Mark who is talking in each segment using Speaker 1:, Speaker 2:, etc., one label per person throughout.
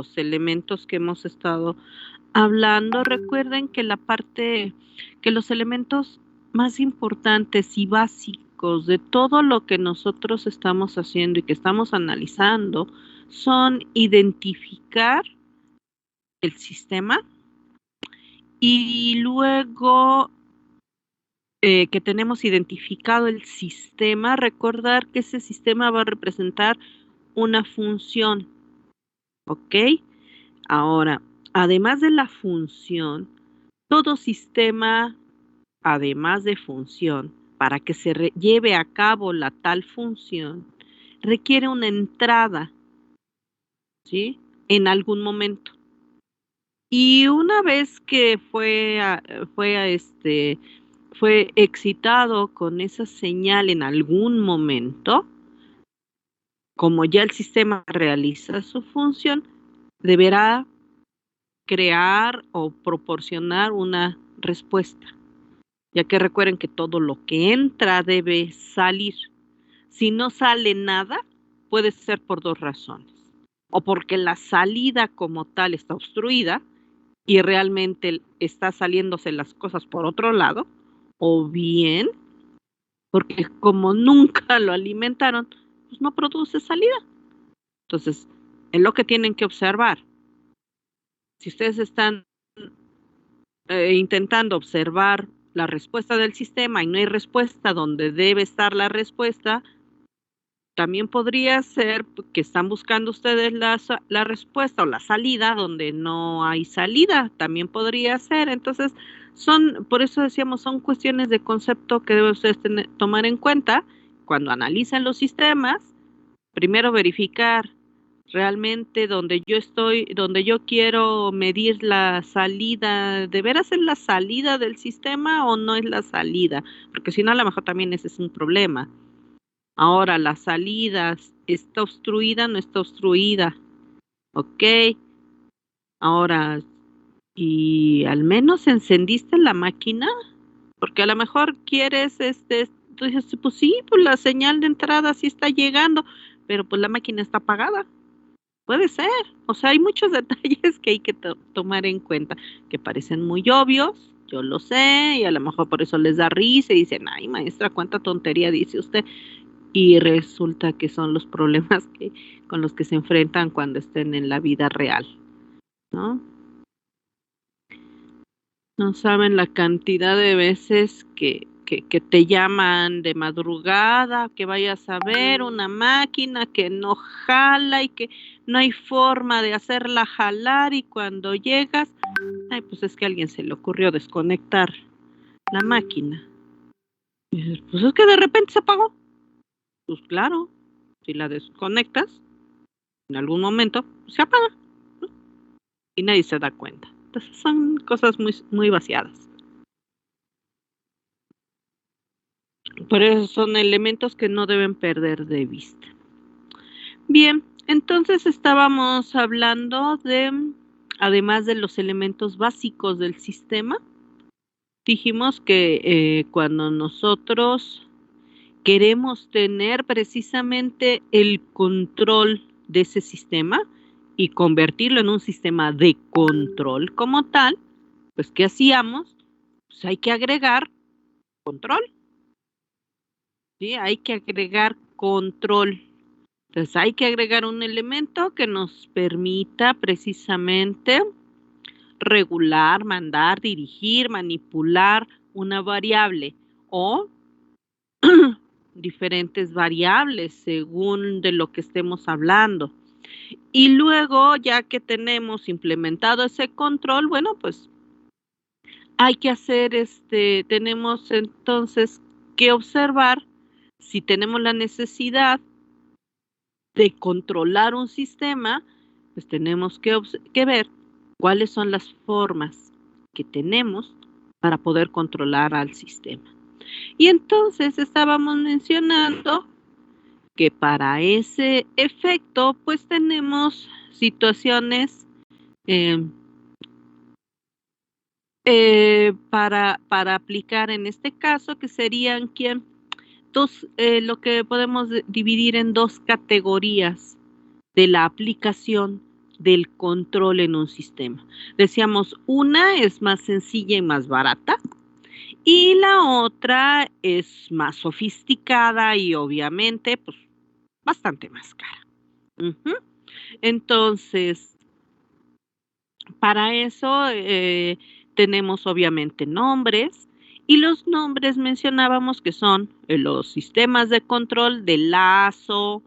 Speaker 1: los elementos que hemos estado hablando, recuerden que que los elementos más importantes y básicos de todo lo que nosotros estamos haciendo y que estamos analizando son identificar el sistema y luego que tenemos identificado el sistema, recordar que ese sistema va a representar una función, ¿ok? Ahora, además de la función, todo sistema, además de función, para que se lleve a cabo la tal función, requiere una entrada, ¿sí? En algún momento. Y una vez que fue excitado con esa señal en algún momento, como ya el sistema realiza su función, deberá crear o proporcionar una respuesta, ya que recuerden que todo lo que entra debe salir. Si no sale nada, puede ser por dos razones. O porque la salida como tal está obstruida y realmente está saliéndose las cosas por otro lado, o bien porque como nunca lo alimentaron, pues no produce salida. Entonces, es lo que tienen que observar. Si ustedes están intentando observar la respuesta del sistema y no hay respuesta donde debe estar la respuesta, también podría ser que están buscando ustedes la respuesta o la salida donde no hay salida, también podría ser. Entonces, por eso decíamos, son cuestiones de concepto que deben ustedes tomar en cuenta cuando analizan los sistemas. Primero verificar realmente donde yo quiero medir la salida, ¿de veras es la salida del sistema o no es la salida? Porque si no, a lo mejor también ese es un problema. Ahora, la salida, ¿está obstruida o no está obstruida? Ok. Ahora, ¿y al menos encendiste la máquina? Porque a lo mejor quieres, tú dices, pues sí, pues la señal de entrada sí está llegando, pero pues la máquina está apagada. Puede ser. O sea, hay muchos detalles que hay que tomar en cuenta, que parecen muy obvios, yo lo sé, y a lo mejor por eso les da risa y dicen, ay, maestra, cuánta tontería dice usted. Y resulta que son los problemas con los que se enfrentan cuando estén en la vida real, ¿no? No saben la cantidad de veces que te llaman de madrugada, que vayas a ver una máquina que no jala y que no hay forma de hacerla jalar y cuando llegas, ay, pues es que a alguien se le ocurrió desconectar la máquina. Y dices, pues es que de repente se apagó. Pues claro, si la desconectas, en algún momento pues se apaga, ¿no? Y nadie se da cuenta. Entonces son cosas muy, muy vaciadas. Por eso son elementos que no deben perder de vista. Bien, entonces estábamos hablando además de los elementos básicos del sistema, dijimos que cuando nosotros queremos tener precisamente el control de ese sistema y convertirlo en un sistema de control como tal, pues ¿qué hacíamos? Pues hay que agregar control, ¿sí? Hay que agregar control. Entonces hay que agregar un elemento que nos permita precisamente regular, mandar, dirigir, manipular una variable o diferentes variables según de lo que estemos hablando. Y luego, ya que tenemos implementado ese control, bueno, pues hay que hacer tenemos entonces que observar si tenemos la necesidad de controlar un sistema, pues tenemos que ver cuáles son las formas que tenemos para poder controlar al sistema. Y entonces estábamos mencionando que para ese efecto, pues tenemos situaciones eh, para aplicar en este caso, que serían lo que podemos dividir en dos categorías de la aplicación del control en un sistema. Decíamos, una es más sencilla y más barata, y la otra es más sofisticada y obviamente, pues, bastante más cara. Entonces, para eso tenemos obviamente nombres, y los nombres mencionábamos que son los sistemas de control de lazo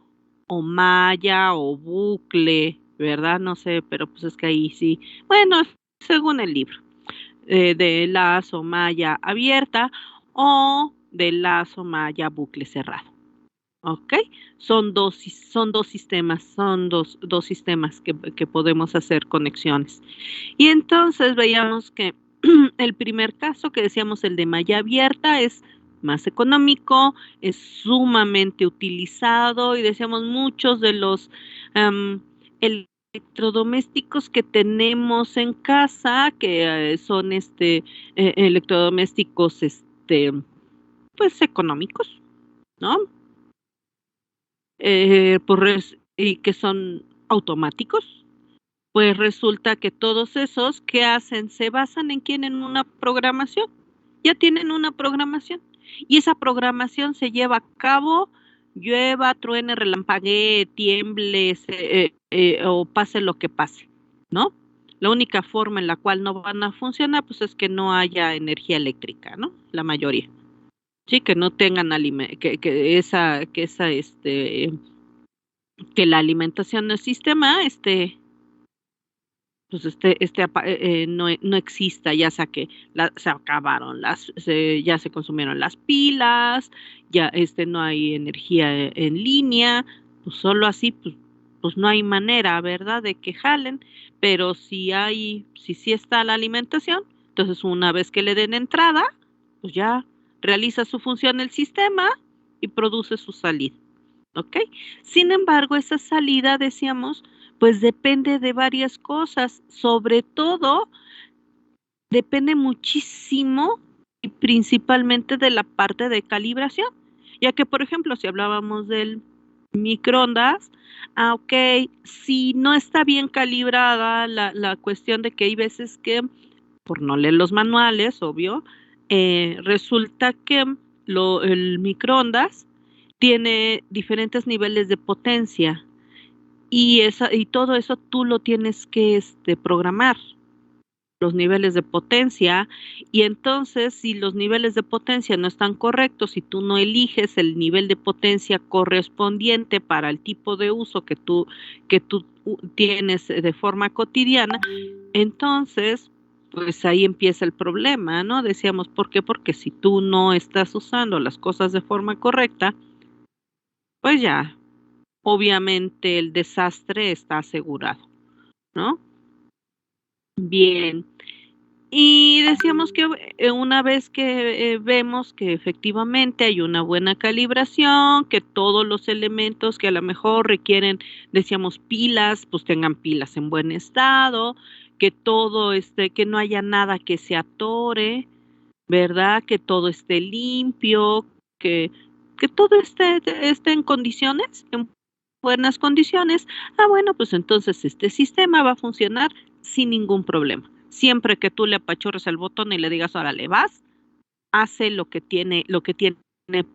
Speaker 1: o malla o bucle, ¿verdad? No sé, pero pues es que ahí sí, bueno, según el libro, de lazo malla abierta o de lazo malla bucle cerrado. ¿Ok? Son dos sistemas que podemos hacer conexiones. Y entonces veíamos que el primer caso que decíamos, el de malla abierta, es más económico, es sumamente utilizado, y decíamos muchos de los electrodomésticos que tenemos en casa, que son electrodomésticos pues económicos, ¿no? Y que son automáticos, pues resulta que todos esos, ¿qué hacen? Se basan en quién, en una programación. Ya tienen una programación. Y esa programación se lleva a cabo, llueva, truene, relampaguee, tiemble, o pase lo que pase, ¿no? La única forma en la cual no van a funcionar, pues es que no haya energía eléctrica, ¿no? La mayoría. Sí, que no tengan que la alimentación del sistema pues no exista, ya sea que se acabaron ya se consumieron las pilas, ya no hay energía en línea, pues solo así, pues no hay manera, ¿verdad?, de que jalen. Pero si sí está la alimentación, entonces una vez que le den entrada, pues ya realiza su función el sistema y produce su salida. ¿Ok? Sin embargo, esa salida, decíamos, pues depende de varias cosas, sobre todo depende muchísimo y principalmente de la parte de calibración, ya que, por ejemplo, si hablábamos del microondas, ok, si no está bien calibrada la cuestión de que hay veces que, por no leer los manuales, obvio, resulta que el microondas tiene diferentes niveles de potencia, y todo eso tú lo tienes que programar, los niveles de potencia. Y entonces, si los niveles de potencia no están correctos, si tú no eliges el nivel de potencia correspondiente para el tipo de uso que tú tienes de forma cotidiana, entonces pues ahí empieza el problema, ¿no? Decíamos, ¿por qué? Porque si tú no estás usando las cosas de forma correcta, pues ya, obviamente el desastre está asegurado, ¿no? Bien. Y decíamos que una vez que vemos que efectivamente hay una buena calibración, que todos los elementos que a lo mejor requieren, decíamos, pilas, pues tengan pilas en buen estado, que todo que no haya nada que se atore, ¿verdad? Que todo esté limpio, que todo esté en condiciones, en buenas condiciones. Bueno, pues entonces este sistema va a funcionar sin ningún problema. Siempre que tú le apachurres el botón y le digas, ahora le vas, hace lo que tiene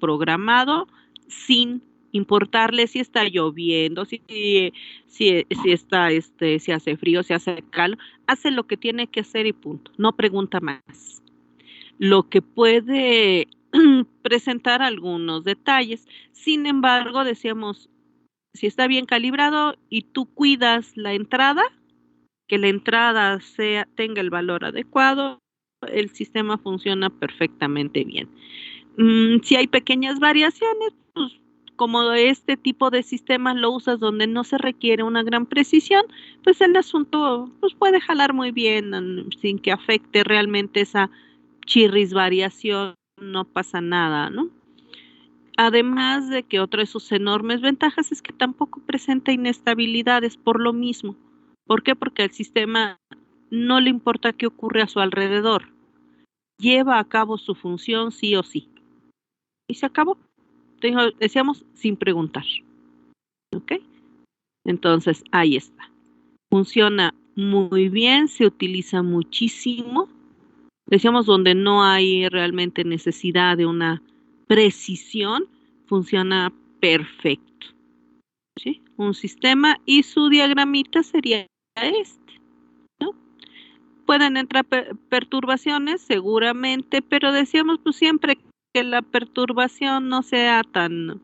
Speaker 1: programado, sin importarle si está lloviendo, si hace frío, si hace calor, hace lo que tiene que hacer y punto. No pregunta más. Lo que puede presentar algunos detalles. Sin embargo, decíamos, si está bien calibrado y tú cuidas la entrada, que la entrada tenga el valor adecuado, el sistema funciona perfectamente bien. Si hay pequeñas variaciones, pues como este tipo de sistemas lo usas donde no se requiere una gran precisión, pues el asunto pues puede jalar muy bien sin que afecte realmente esa chirris variación, no pasa nada, ¿no? Además de que otra de sus enormes ventajas es que tampoco presenta inestabilidades por lo mismo. ¿Por qué? Porque al sistema no le importa qué ocurre a su alrededor. Lleva a cabo su función sí o sí. Y se acabó. Decíamos sin preguntar. ¿Ok? Entonces, ahí está. funciona muy bien, se utiliza muchísimo. Decíamos donde no hay realmente necesidad de una precisión, funciona perfecto, ¿sí? Un sistema y su diagramita sería este, ¿no? Pueden entrar perturbaciones seguramente, pero decíamos pues siempre que la perturbación no sea tan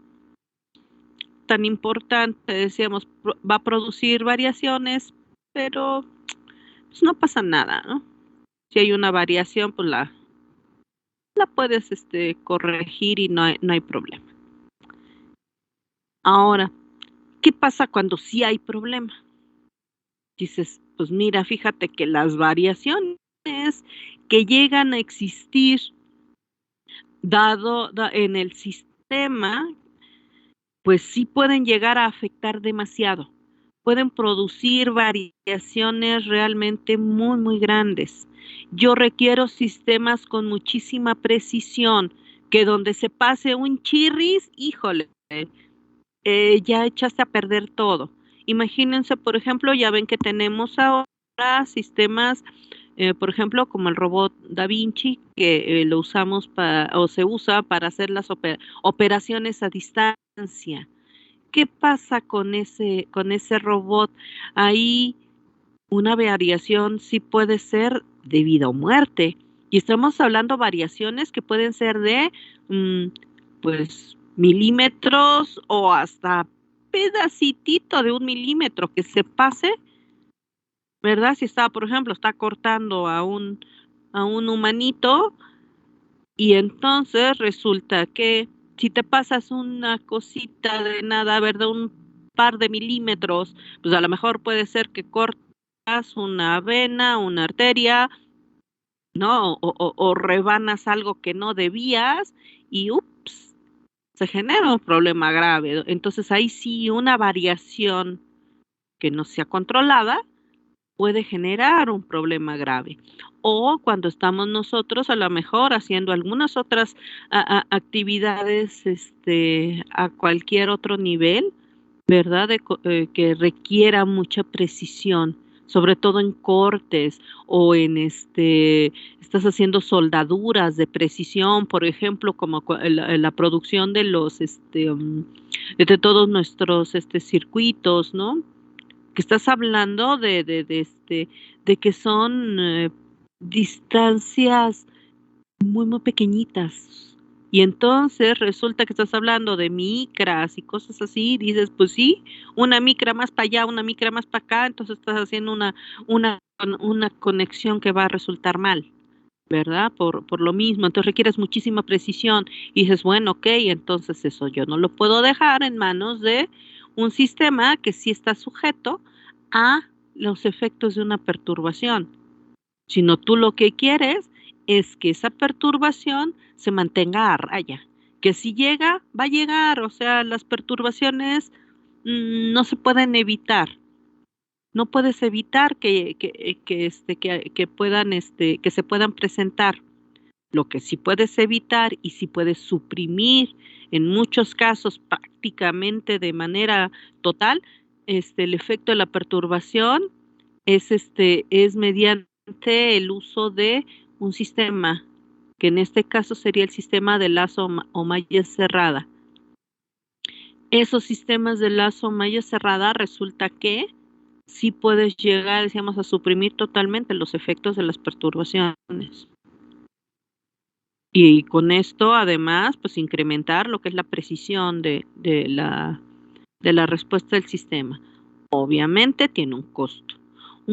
Speaker 1: importante, decíamos, va a producir variaciones, pero pues no pasa nada, ¿no? Si hay una variación, pues la puedes corregir y no hay problema. Ahora, ¿qué pasa cuando sí hay problema? Dices, pues mira, fíjate que las variaciones que llegan a existir en el sistema, pues sí pueden llegar a afectar demasiado. Pueden producir variaciones realmente muy, muy grandes. Yo requiero sistemas con muchísima precisión, que donde se pase un chirris, híjole, ya echaste a perder todo. Imagínense, por ejemplo, ya ven que tenemos ahora sistemas, por ejemplo, como el robot Da Vinci, que lo usamos o se usa para hacer las operaciones a distancia. ¿Qué pasa con ese robot? Ahí una variación sí puede ser de vida o muerte. Y estamos hablando variaciones que pueden ser de, pues, milímetros o hasta pedacitito de 1 milímetro que se pase, ¿verdad? Si está, por ejemplo, está cortando a un humanito y entonces resulta que si te pasas una cosita de nada, ¿verdad? Un par de milímetros, pues a lo mejor puede ser que cortas una vena, una arteria, ¿no? O rebanas algo que no debías y ups, se genera un problema grave. Entonces ahí sí una variación que no sea controlada puede generar un problema grave. O cuando estamos nosotros a lo mejor haciendo algunas otras actividades a cualquier otro nivel, ¿verdad? Que requiera mucha precisión, sobre todo en cortes o en estás haciendo soldaduras de precisión, por ejemplo, como la producción de los de todos nuestros circuitos, ¿no? Que estás hablando de que son distancias muy, muy pequeñitas. Y entonces resulta que estás hablando de micras y cosas así, y dices, pues sí, una micra más para allá, una micra más para acá, entonces estás haciendo una conexión que va a resultar mal, ¿verdad? Por lo mismo, entonces requieres muchísima precisión y dices, bueno, ok, entonces eso yo no lo puedo dejar en manos de un sistema que sí está sujeto a los efectos de una perturbación, sino tú lo que quieres es que esa perturbación se mantenga a raya, que si llega, va a llegar, o sea, las perturbaciones no se pueden evitar, no puedes evitar que puedan, que se puedan presentar. Lo que sí puedes evitar y sí puedes suprimir en muchos casos prácticamente de manera total, el efecto de la perturbación es mediante el uso de un sistema, que en este caso sería el sistema de lazo o malla cerrada. Esos sistemas de lazo o malla cerrada resulta que sí puedes llegar, decíamos, a suprimir totalmente los efectos de las perturbaciones. Y con esto, además, pues incrementar lo que es la precisión de la respuesta del sistema. Obviamente tiene un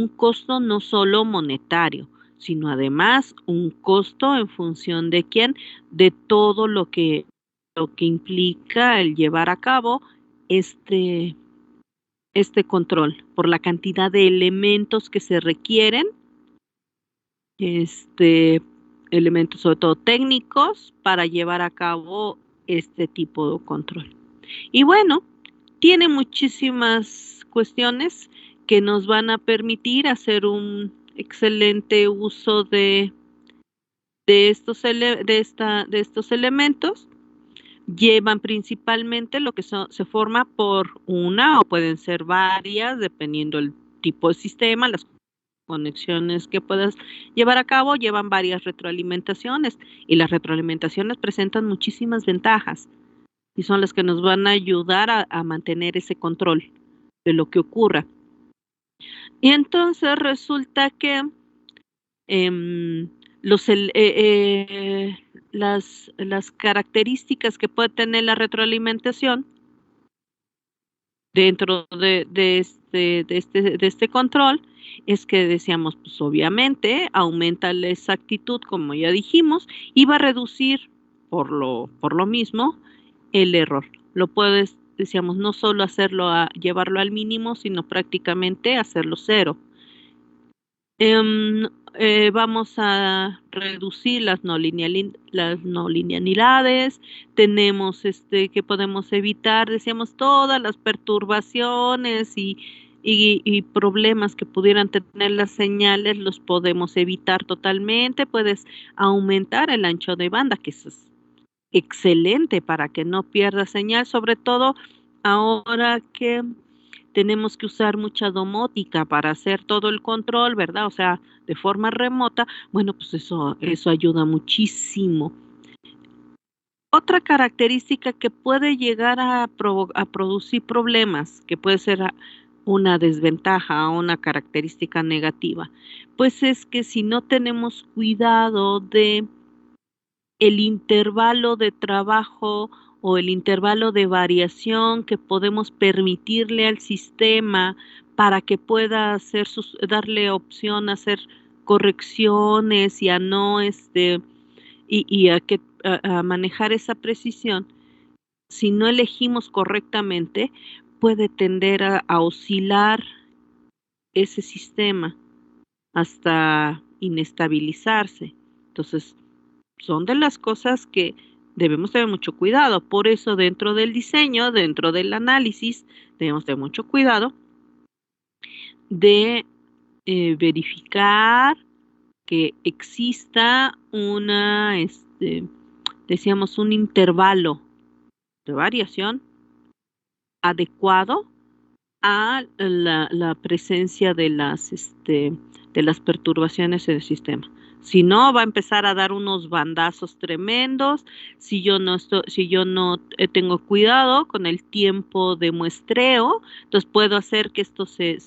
Speaker 1: costo no solo monetario, sino además un costo en función de quién, de todo lo que implica el llevar a cabo este, este control, por la cantidad de elementos que se requieren, elementos sobre todo técnicos, para llevar a cabo este tipo de control. Y bueno, tiene muchísimas cuestiones que nos van a permitir hacer un excelente uso de estos elementos. Llevan principalmente lo que se forma por una o pueden ser varias, dependiendo tipo de sistema, las conexiones que puedas llevar a cabo llevan varias retroalimentaciones y las retroalimentaciones presentan muchísimas ventajas y son las que nos van a ayudar a mantener ese control de lo que ocurra. Y entonces resulta que em, las características que puede tener la retroalimentación dentro de este control es que decíamos, pues obviamente aumenta la exactitud, como ya dijimos, y va a reducir por lo mismo el error. Lo puedes, decíamos, no solo llevarlo al mínimo, sino prácticamente hacerlo cero. Vamos a reducir las no linealidades, tenemos que podemos evitar, decíamos, todas las perturbaciones y problemas que pudieran tener las señales, los podemos evitar totalmente, puedes aumentar el ancho de banda, que eso es excelente para que no pierda señal, sobre todo ahora que tenemos que usar mucha domótica para hacer todo el control, ¿verdad? O sea, de forma remota, bueno, pues eso ayuda muchísimo. Otra característica que puede llegar a producir problemas, que puede ser una desventaja o una característica negativa, pues es que si no tenemos cuidado de el intervalo de trabajo o el intervalo de variación que podemos permitirle al sistema para que pueda darle opción a hacer correcciones y a no y a manejar esa precisión, si no elegimos correctamente, puede tender a oscilar ese sistema hasta inestabilizarse. Entonces, son de las cosas que debemos tener mucho cuidado. Por eso dentro del diseño, dentro del análisis, debemos tener mucho cuidado de verificar que exista decíamos, un intervalo de variación adecuado a la presencia de las perturbaciones en el sistema. Si no, va a empezar a dar unos bandazos tremendos. Si yo no tengo cuidado con el tiempo de muestreo, entonces puedo hacer que esto se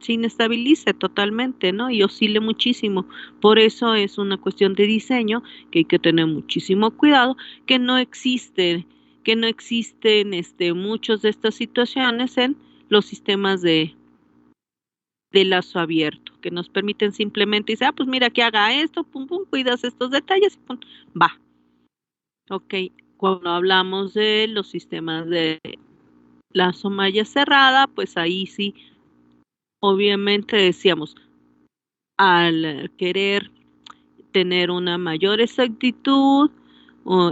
Speaker 1: inestabilice totalmente, ¿no? Y oscile muchísimo. Por eso es una cuestión de diseño que hay que tener muchísimo cuidado, que no existen muchas de estas situaciones en los sistemas de lazo abierto, que nos permiten simplemente decir, pues mira que haga esto, pum, pum, cuidas estos detalles, pum, va. Ok, cuando hablamos de los sistemas de lazo malla cerrada, pues ahí sí, obviamente decíamos, al querer tener una mayor exactitud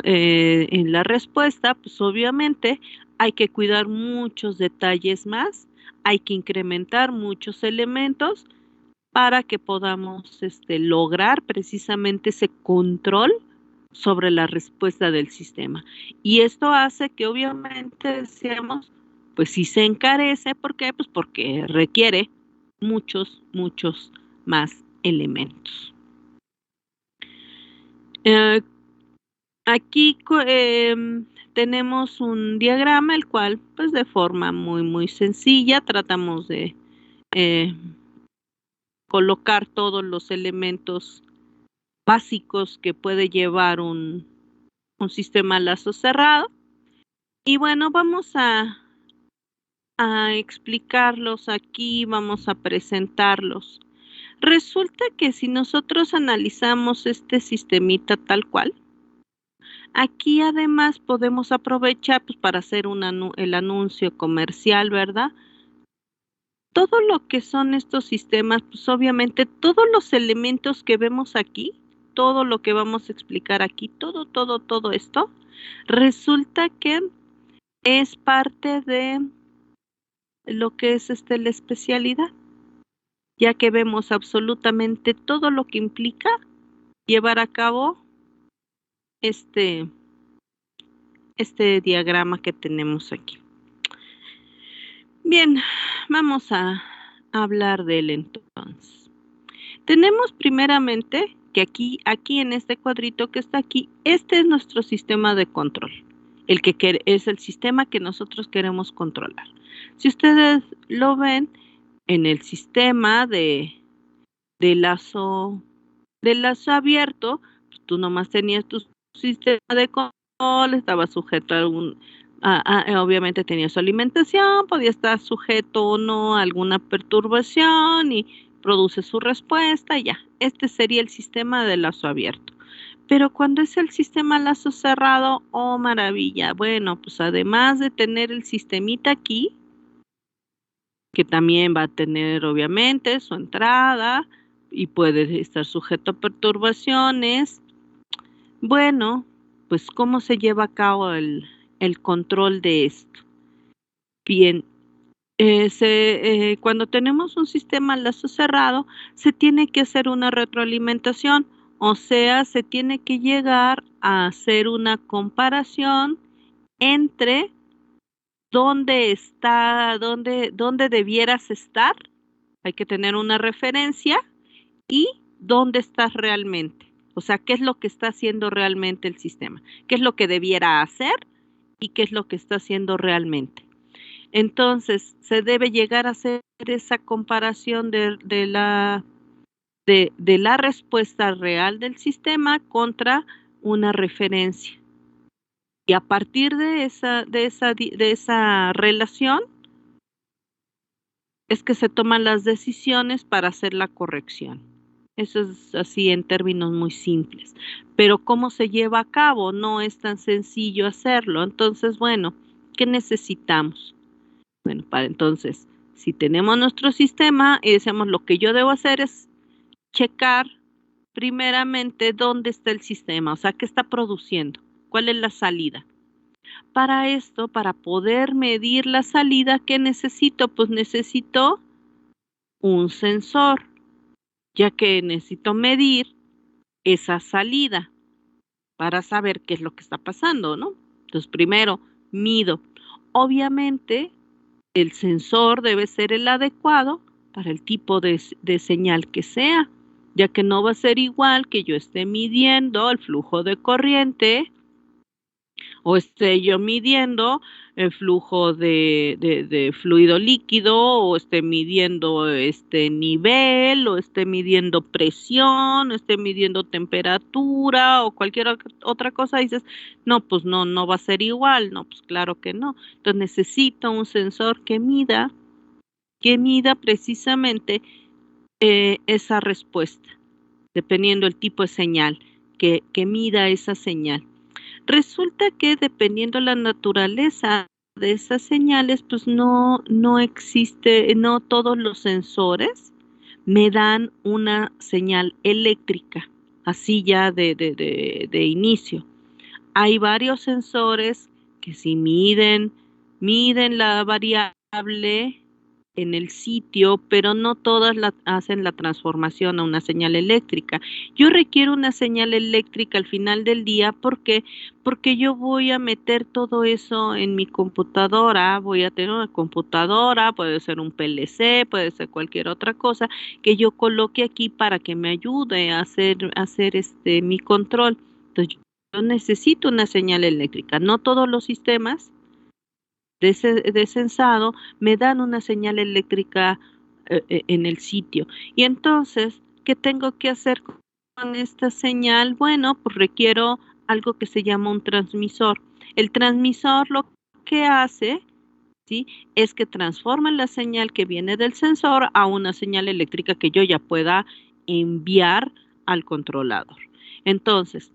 Speaker 1: en la respuesta, pues obviamente hay que cuidar muchos detalles más, hay que incrementar muchos elementos para que podamos lograr precisamente ese control sobre la respuesta del sistema. Y esto hace que obviamente decíamos, pues si se encarece, ¿por qué? Pues porque requiere muchos más elementos. Aquí tenemos un diagrama, el cual, pues de forma muy sencilla, tratamos de colocar todos los elementos básicos que puede llevar un sistema lazo cerrado. Y bueno, vamos a explicarlos aquí, vamos a presentarlos. Resulta que si nosotros analizamos este sistemita tal cual, aquí además podemos aprovechar pues, para hacer el anuncio comercial, ¿verdad? Todo lo que son estos sistemas, pues obviamente todos los elementos que vemos aquí, todo lo que vamos a explicar aquí, todo esto, resulta que es parte de lo que es la especialidad, ya que vemos absolutamente todo lo que implica llevar a cabo este diagrama que tenemos aquí. Bien, vamos a hablar de él entonces. Tenemos primeramente que aquí en este cuadrito que está aquí, este es nuestro sistema de control, el que es el sistema que nosotros queremos controlar. Si ustedes lo ven en el sistema de lazo abierto, pues tú nomás tenías tu sistema de control, estaba sujeto a obviamente tenía su alimentación, podía estar sujeto o no a alguna perturbación y produce su respuesta, y ya. Este sería el sistema de lazo abierto. Pero cuando es el sistema lazo cerrado, oh maravilla, bueno, pues además de tener el sistemita aquí, que también va a tener obviamente su entrada y puede estar sujeto a perturbaciones. Bueno, pues ¿cómo se lleva a cabo el control de esto? Bien, cuando tenemos un sistema lazo cerrado, se tiene que hacer una retroalimentación, o sea, se tiene que llegar a hacer una comparación entre dónde debieras estar, hay que tener una referencia, y dónde estás realmente. O sea, qué es lo que está haciendo realmente el sistema, qué es lo que debiera hacer y qué es lo que está haciendo realmente. Entonces, se debe llegar a hacer esa comparación de la respuesta real del sistema contra una referencia. Y a partir de esa relación es que se toman las decisiones para hacer la corrección. Eso es así en términos muy simples. Pero ¿cómo se lleva a cabo? No es tan sencillo hacerlo. Entonces, bueno, ¿qué necesitamos? Bueno, entonces, si tenemos nuestro sistema y decimos lo que yo debo hacer es checar primeramente dónde está el sistema, o sea, qué está produciendo, cuál es la salida. Para esto, para poder medir la salida, ¿qué necesito? Pues necesito un sensor, ya que necesito medir esa salida para saber qué es lo que está pasando, ¿no? Entonces, primero, mido. Obviamente, el sensor debe ser el adecuado para el tipo de señal que sea, ya que no va a ser igual que yo esté midiendo el flujo de corriente o esté yo midiendo el flujo de fluido líquido, o esté midiendo este nivel, o esté midiendo presión, o esté midiendo temperatura, o cualquier otra cosa. Dices, no, pues no va a ser igual. No, pues claro que no. Entonces necesito un sensor que mida precisamente esa respuesta, dependiendo el tipo de señal, que mida esa señal. Resulta que dependiendo la naturaleza de esas señales, pues no existe, no todos los sensores me dan una señal eléctrica, así ya de inicio. Hay varios sensores que sí miden la variable en el sitio, pero no todas hacen la transformación a una señal eléctrica. Yo requiero una señal eléctrica al final del día porque yo voy a meter todo eso en mi computadora, voy a tener una computadora, puede ser un PLC, puede ser cualquier otra cosa que yo coloque aquí para que me ayude a hacer mi control. Entonces, yo necesito una señal eléctrica. No todos los sistemas de sensado me dan una señal eléctrica en el sitio. Y entonces, ¿qué tengo que hacer con esta señal? Bueno, pues requiero algo que se llama un transmisor. El transmisor lo que hace, ¿sí?, es que transforma la señal que viene del sensor a una señal eléctrica que yo ya pueda enviar al controlador. Entonces,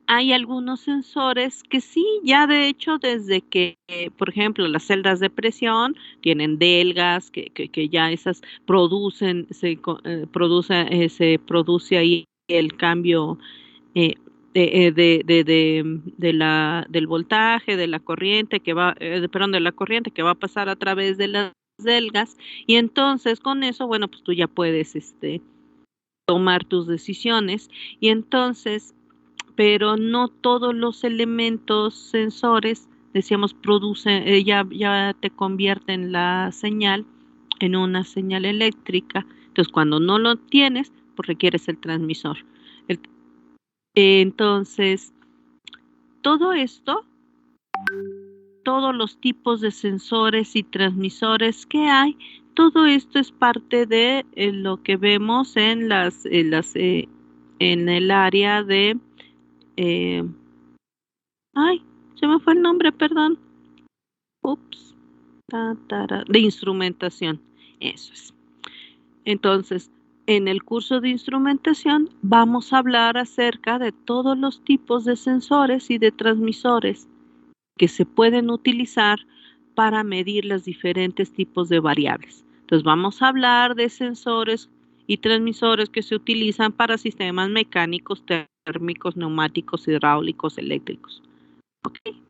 Speaker 1: hay algunos sensores que sí, ya de hecho desde que, por ejemplo, las celdas de presión tienen delgas, que ya esas producen, se produce ahí el cambio del voltaje, de la corriente que va, perdón, de la corriente que va a pasar a través de las delgas, y entonces con eso, bueno, pues tú ya puedes tomar tus decisiones, y entonces pero no todos los elementos sensores, decíamos, producen, ya te convierten la señal en una señal eléctrica. Entonces, cuando no lo tienes, pues requieres el transmisor. Entonces, todo esto, todos los tipos de sensores y transmisores que hay, todo esto es parte de lo que vemos en en el área de, ay, se me fue el nombre, perdón. Ups, de instrumentación. Eso es. Entonces, en el curso de instrumentación vamos a hablar acerca de todos los tipos de sensores y de transmisores que se pueden utilizar para medir los diferentes tipos de variables. Entonces vamos a hablar de sensores y transmisores que se utilizan para sistemas mecánicos, térmicos, neumáticos, hidráulicos, eléctricos. ¿Okay?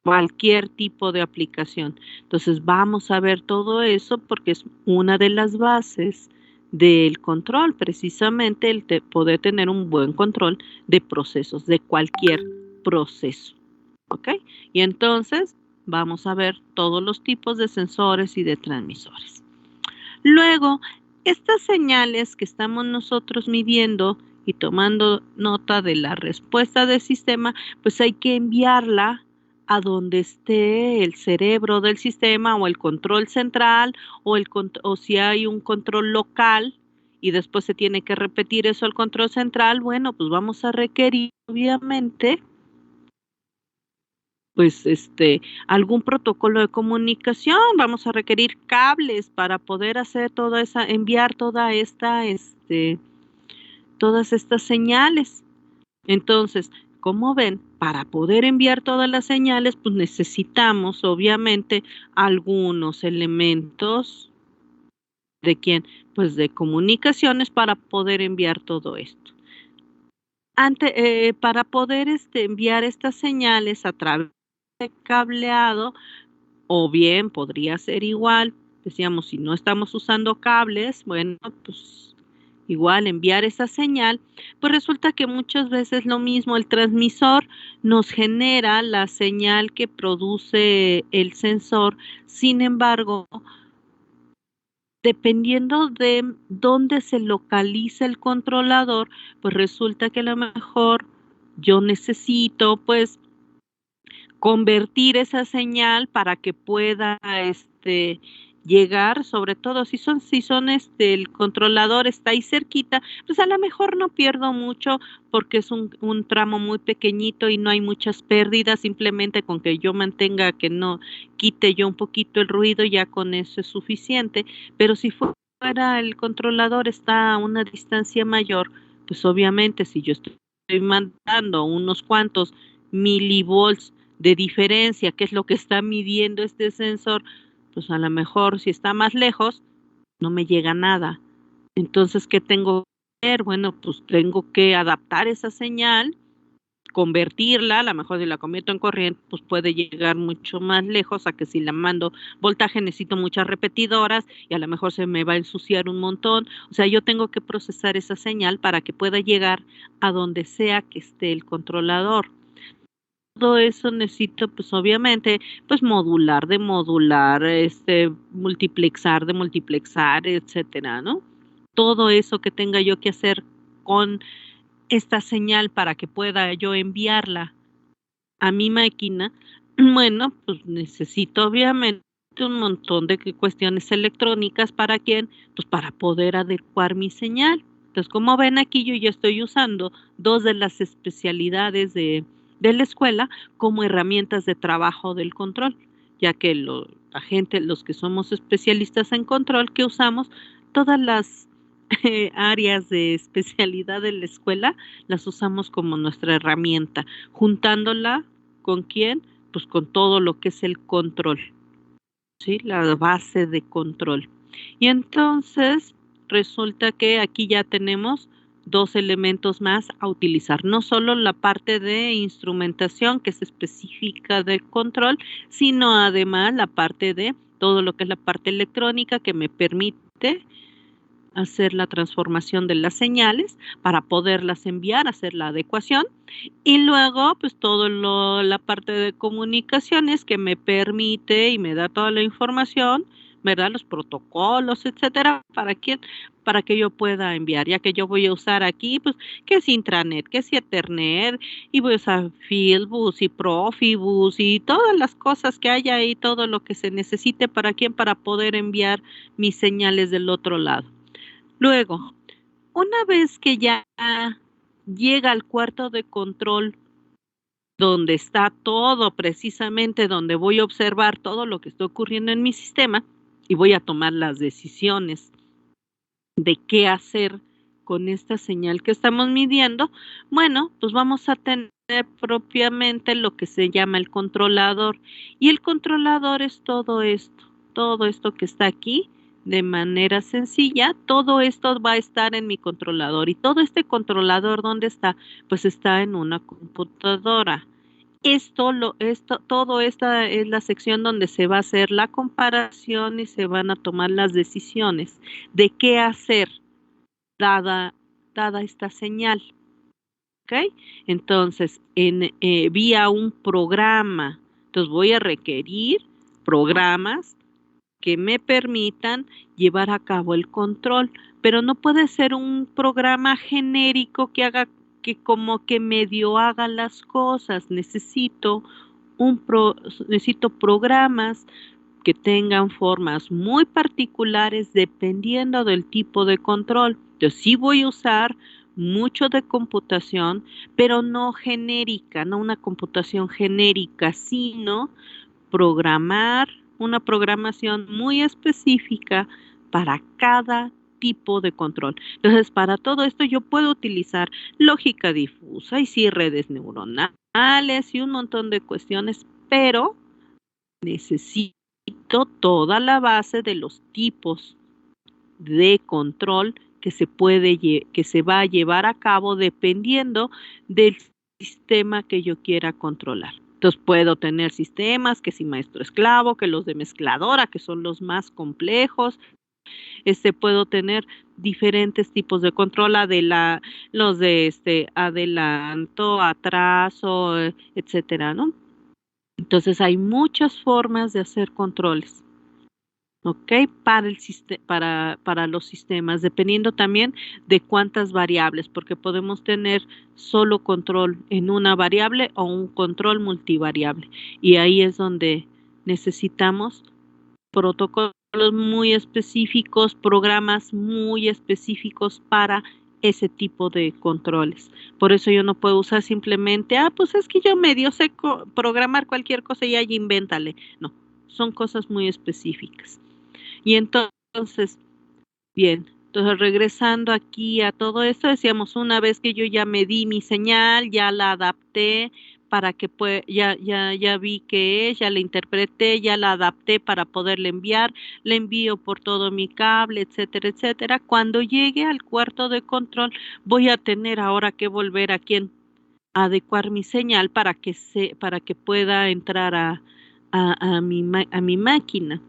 Speaker 1: Cualquier tipo de aplicación. Entonces vamos a ver todo eso porque es una de las bases del control, precisamente el poder tener un buen control de procesos, de cualquier proceso. ¿Ok? Y entonces vamos a ver todos los tipos de sensores y de transmisores. Luego, estas señales que estamos nosotros midiendo y tomando nota de la respuesta del sistema, pues hay que enviarla a donde esté el cerebro del sistema o el control central o si hay un control local y después se tiene que repetir eso al control central, bueno, pues vamos a requerir obviamente pues algún protocolo de comunicación, vamos a requerir cables para poder hacer enviar todas estas señales. Entonces, como ven, para poder enviar todas las señales, pues necesitamos obviamente algunos elementos de quién, pues de comunicaciones para poder enviar todo esto. Para poder enviar estas señales a través de cableado, o bien podría ser igual, decíamos, si no estamos usando cables, bueno, pues igual enviar esa señal, pues resulta que muchas veces lo mismo, el transmisor nos genera la señal que produce el sensor, sin embargo, dependiendo de dónde se localiza el controlador, pues resulta que a lo mejor yo necesito, pues, convertir esa señal para que pueda llegar, sobre todo si son el controlador está ahí cerquita, pues a lo mejor no pierdo mucho porque es un tramo muy pequeñito y no hay muchas pérdidas, simplemente con que yo mantenga que no quite yo un poquito el ruido, ya con eso es suficiente, pero si fuera el controlador está a una distancia mayor, pues obviamente si yo estoy mandando unos cuantos milivolts de diferencia, que es lo que está midiendo este sensor, pues a lo mejor si está más lejos, no me llega nada. Entonces, ¿qué tengo que hacer? Bueno, pues tengo que adaptar esa señal, convertirla, a lo mejor si la convierto en corriente, pues puede llegar mucho más lejos a que si la mando voltaje necesito muchas repetidoras y a lo mejor se me va a ensuciar un montón. O sea, yo tengo que procesar esa señal para que pueda llegar a donde sea que esté el controlador. Todo eso necesito, pues obviamente, pues modular de modular, multiplexar de multiplexar, etcétera, ¿no? Todo eso que tenga yo que hacer con esta señal para que pueda yo enviarla a mi máquina, bueno, pues necesito obviamente un montón de cuestiones electrónicas para quién, pues para poder adecuar mi señal. Entonces, como ven aquí, yo ya estoy usando dos de las especialidades de la escuela como herramientas de trabajo del control, ya que la gente, los que somos especialistas en control, que usamos todas las áreas de especialidad de la escuela, las usamos como nuestra herramienta, juntándola ¿con quién? Pues con todo lo que es el control, ¿sí? La base de control. Y entonces resulta que aquí ya tenemos dos elementos más a utilizar, no solo la parte de instrumentación que es específica del control, sino además la parte de todo lo que es la parte electrónica que me permite hacer la transformación de las señales para poderlas enviar, hacer la adecuación y luego pues la parte de comunicaciones que me permite y me da toda la información ¿verdad? Los protocolos, etcétera, para que yo pueda enviar, ya que yo voy a usar aquí, pues, que es intranet, que es Ethernet, y voy a usar Fieldbus y Profibus y todas las cosas que haya ahí, todo lo que se necesite para poder enviar mis señales del otro lado. Luego, una vez que ya llega al cuarto de control, donde está todo, precisamente donde voy a observar todo lo que está ocurriendo en mi sistema y voy a tomar las decisiones de qué hacer con esta señal que estamos midiendo, bueno, pues vamos a tener propiamente lo que se llama el controlador. Y el controlador es todo esto que está aquí de manera sencilla, todo esto va a estar en mi controlador. Y todo este controlador, ¿dónde está? Pues está en una computadora. Todo esta es la sección donde se va a hacer la comparación y se van a tomar las decisiones de qué hacer dada, dada esta señal. ¿Ok? Entonces, vía un programa, entonces voy a requerir programas que me permitan llevar a cabo el control, pero no puede ser un programa genérico que haga que como que medio haga las cosas. Necesito programas que tengan formas muy particulares dependiendo del tipo de control. Entonces sí voy a usar mucho de computación, pero no genérica, no una computación genérica, sino programar una programación muy específica para cada tipo de control. Entonces, para todo esto yo puedo utilizar lógica difusa y sí redes neuronales y un montón de cuestiones, pero necesito toda la base de los tipos de control que se va a llevar a cabo dependiendo del sistema que yo quiera controlar. Entonces puedo tener sistemas que si maestro esclavo, que los de mezcladora, que son los más complejos. Puedo tener diferentes tipos de control, los de adelanto, atraso, etcétera, ¿no? Entonces hay muchas formas de hacer controles. ¿Ok? Para los sistemas, dependiendo también de cuántas variables, porque podemos tener solo control en una variable o un control multivariable. Y ahí es donde necesitamos protocolos muy específicos, programas muy específicos para ese tipo de controles. Por eso yo no puedo usar simplemente, pues es que yo medio sé programar cualquier cosa y ahí invéntale. No, son cosas muy específicas. Y entonces, bien, entonces regresando aquí a todo esto, decíamos, una vez que yo ya me di mi señal, ya la adapté para que ya vi qué es, ya la interpreté, ya la adapté para poderle enviar, le envío por todo mi cable, etcétera, etcétera. Cuando llegue al cuarto de control, voy a tener ahora que volver aquí a adecuar mi señal para que pueda entrar a mi máquina.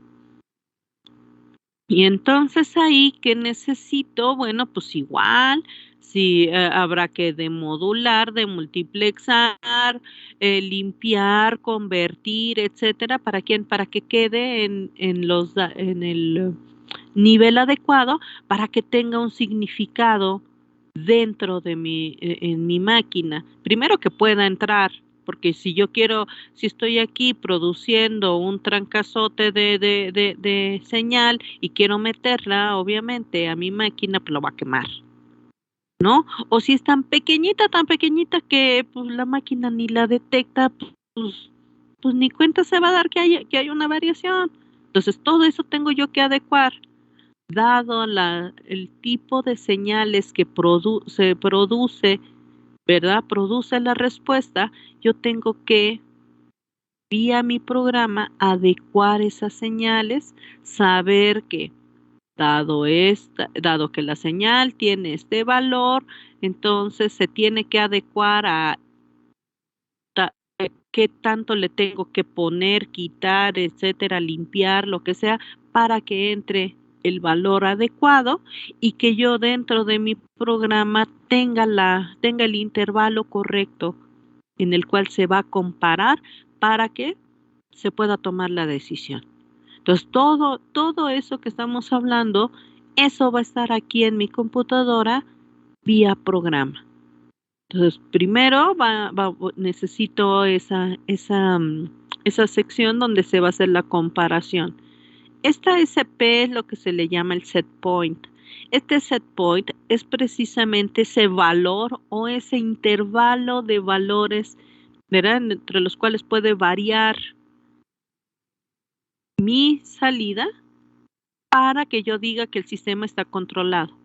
Speaker 1: Y entonces ahí que necesito, bueno, pues igual, si habrá que demodular, demultiplexar, limpiar, convertir, etcétera, para que quede en el nivel adecuado, para que tenga un significado dentro de en mi máquina. Primero que pueda entrar, porque si estoy aquí produciendo un trancazote de señal y quiero meterla, obviamente, a mi máquina, pues lo va a quemar, ¿no? O si es tan pequeñita que pues la máquina ni la detecta, pues ni cuenta se va a dar que hay una variación. Entonces, todo eso tengo yo que adecuar dado el tipo de señales que se produce, ¿verdad? Produce la respuesta, yo tengo que, vía mi programa, adecuar esas señales, saber que dado que la señal tiene este valor, entonces se tiene que adecuar a qué tanto le tengo que poner, quitar, etcétera, limpiar, lo que sea, para que entre el valor adecuado y que yo dentro de mi programa tenga el intervalo correcto en el cual se va a comparar para que se pueda tomar la decisión. Entonces, todo eso que estamos hablando, eso va a estar aquí en mi computadora vía programa. Entonces, primero necesito esa sección donde se va a hacer la comparación. Esta SP es lo que se le llama el set point. Este set point es precisamente ese valor o ese intervalo de valores, ¿verdad? Entre los cuales puede variar mi salida para que yo diga que el sistema está controlado.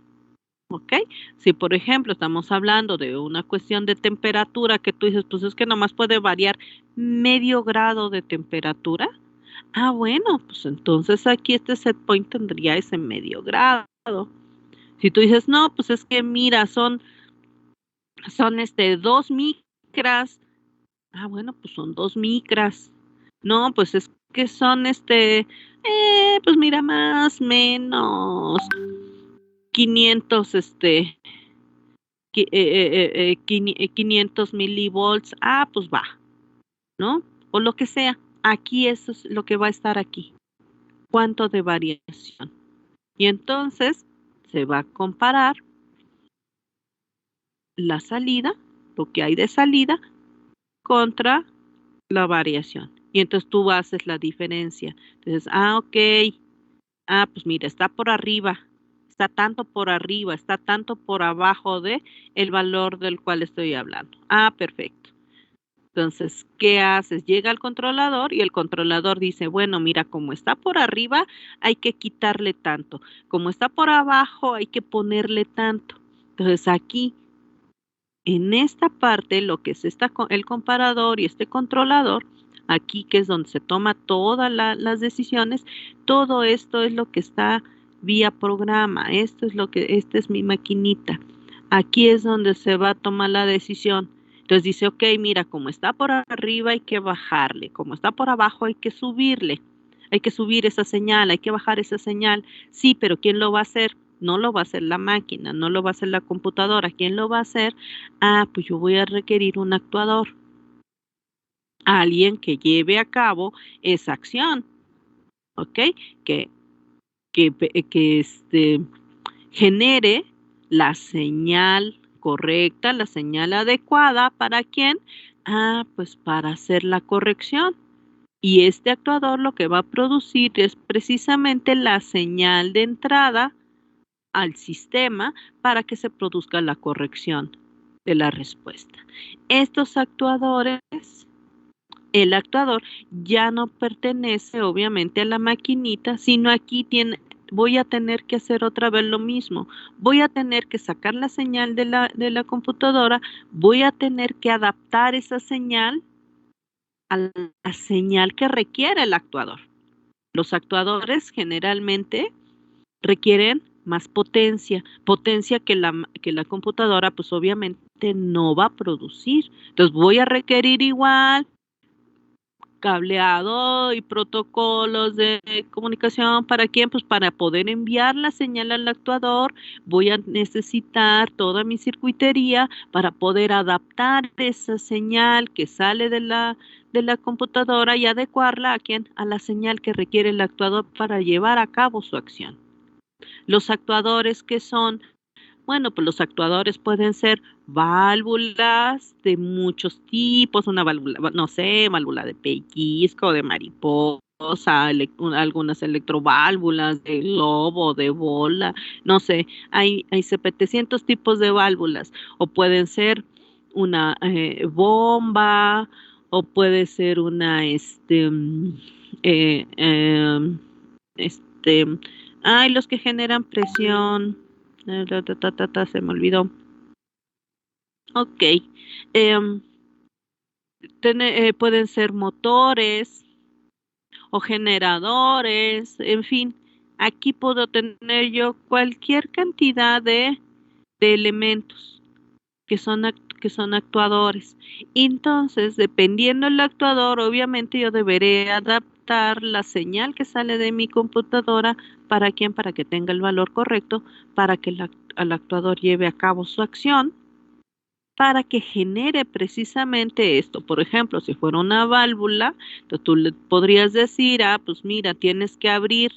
Speaker 1: ¿Ok? Si, por ejemplo, estamos hablando de una cuestión de temperatura que tú dices, pues es que nomás puede variar medio grado de temperatura. Ah, bueno, pues entonces aquí este set point tendría ese medio grado. Si tú dices, no, pues es que mira, son 2 micras. Ah, bueno, pues son 2 micras. No, pues es que son pues mira, más, menos 500, 500 milivolts. Ah, pues va, ¿no? O lo que sea. Aquí eso es lo que va a estar aquí. ¿Cuánto de variación? Y entonces se va a comparar la salida, lo que hay de salida, contra la variación. Y entonces tú haces la diferencia. Entonces, ok, pues mira, está por arriba, está tanto por arriba, está tanto por abajo de el valor del cual estoy hablando. Ah, perfecto. Entonces, ¿qué haces? Llega al controlador y el controlador dice, bueno, mira, como está por arriba, hay que quitarle tanto. Como está por abajo, hay que ponerle tanto. Entonces, aquí, en esta parte, lo que es el comparador y este controlador, aquí que es donde se toma todas las decisiones, todo esto es lo que está vía programa. Esta es mi maquinita. Aquí es donde se va a tomar la decisión. Entonces dice, ok, mira, como está por arriba hay que bajarle, como está por abajo hay que subirle, hay que subir esa señal, hay que bajar esa señal. Sí, pero ¿quién lo va a hacer? No lo va a hacer la máquina, no lo va a hacer la computadora. ¿Quién lo va a hacer? Ah, pues yo voy a requerir un actuador, alguien que lleve a cabo esa acción, ¿ok? Que, que genere la señal correcta, la señal adecuada. ¿Para quién? Ah, pues para hacer la corrección. Y este actuador lo que va a producir es precisamente la señal de entrada al sistema para que se produzca la corrección de la respuesta. Estos actuadores, el actuador ya no pertenece obviamente a la maquinita, sino aquí voy a tener que hacer otra vez lo mismo. Voy a tener que sacar la señal de la computadora, voy a tener que adaptar esa señal a la señal que requiere el actuador. Los actuadores generalmente requieren más potencia que la computadora pues obviamente no va a producir. Entonces voy a requerir igual cableado y protocolos de comunicación. ¿Para quién? Pues para poder enviar la señal al actuador, voy a necesitar toda mi circuitería para poder adaptar esa señal que sale de la computadora y adecuarla a quién? A la señal que requiere el actuador para llevar a cabo su acción. Los actuadores que son, bueno, pues los actuadores pueden ser válvulas de muchos tipos, una válvula, no sé, válvula de pellizco, de mariposa, algunas electroválvulas de globo, de bola, no sé, hay 700 tipos de válvulas, o pueden ser una bomba, o puede ser una, eh, eh, este, los que generan presión. Se me olvidó. Ok. Em, pueden ser motores o generadores, en fin. Aquí puedo tener yo cualquier cantidad de elementos que son actuadores. Entonces, dependiendo del actuador, obviamente yo deberé adaptar la señal que sale de mi computadora. ¿Para quién? Para que tenga el valor correcto, para que el actuador lleve a cabo su acción para que genere precisamente esto. Por ejemplo, si fuera una válvula, entonces tú le podrías decir, pues mira, tienes que abrir,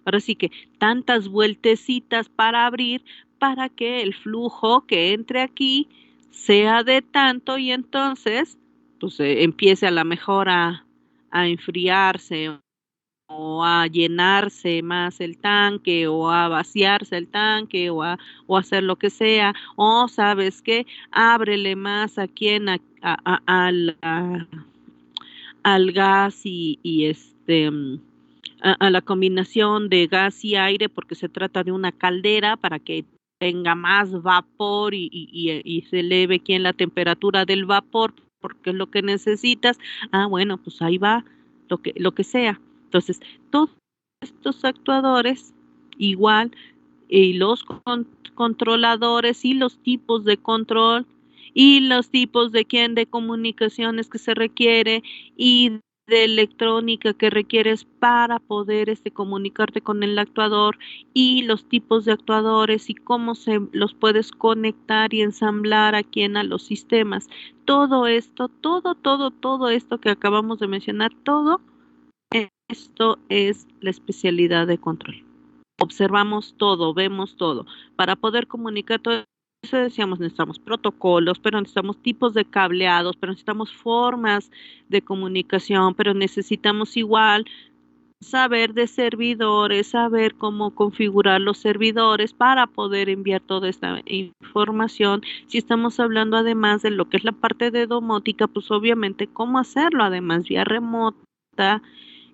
Speaker 1: ahora sí que tantas vueltecitas para abrir para que el flujo que entre aquí sea de tanto y entonces pues empiece a la mejor a enfriarse o a llenarse más el tanque o a vaciarse el tanque o hacer lo que sea, o sabes qué, ábrele más aquí al gas a la combinación de gas y aire porque se trata de una caldera para que tenga más vapor y se eleve aquí en la temperatura del vapor porque es lo que necesitas. Bueno, pues ahí va lo que sea. Entonces, todos estos actuadores igual y los controladores y los tipos de control y los tipos de comunicaciones que se requiere y de electrónica que requieres para poder comunicarte con el actuador y los tipos de actuadores y cómo se los puedes conectar y ensamblar aquí a los sistemas. Todo esto, todo esto que acabamos de mencionar, todo esto es la especialidad de control. Observamos todo, vemos todo. Para poder comunicar todo eso decíamos, necesitamos protocolos, pero necesitamos tipos de cableados, pero necesitamos formas de comunicación, pero necesitamos igual saber de servidores, saber cómo configurar los servidores para poder enviar toda esta información. Si estamos hablando además de lo que es la parte de domótica, pues obviamente cómo hacerlo, además vía remota,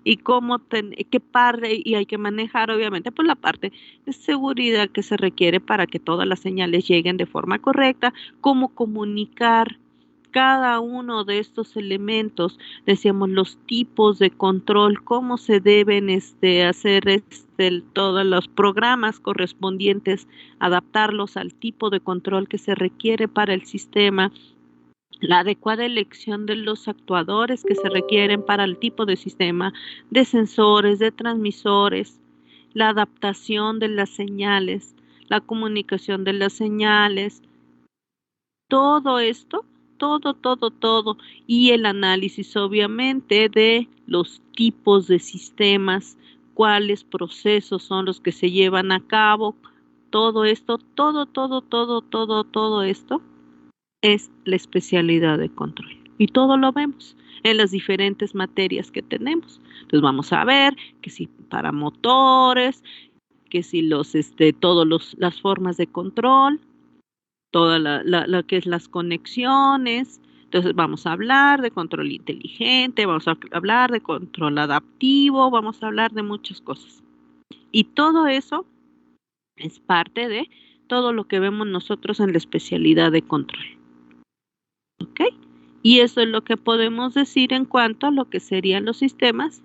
Speaker 1: y qué parte, y hay que manejar obviamente pues la parte de seguridad que se requiere para que todas las señales lleguen de forma correcta, cómo comunicar cada uno de estos elementos, decíamos los tipos de control, cómo se deben hacer todos los programas correspondientes, adaptarlos al tipo de control que se requiere para el sistema, la adecuada elección de los actuadores que se requieren para el tipo de sistema, de sensores, de transmisores, la adaptación de las señales, la comunicación de las señales, todo esto, todo, y el análisis obviamente de los tipos de sistemas, cuáles procesos son los que se llevan a cabo, todo esto, todo esto es la especialidad de control. Y todo lo vemos en las diferentes materias que tenemos. Entonces vamos a ver que si para motores, que si las formas de control, toda la que es las conexiones. Entonces vamos a hablar de control inteligente, vamos a hablar de control adaptivo, vamos a hablar de muchas cosas. Y todo eso es parte de todo lo que vemos nosotros en la especialidad de control. ¿Ok? Y eso es lo que podemos decir en cuanto a lo que serían los sistemas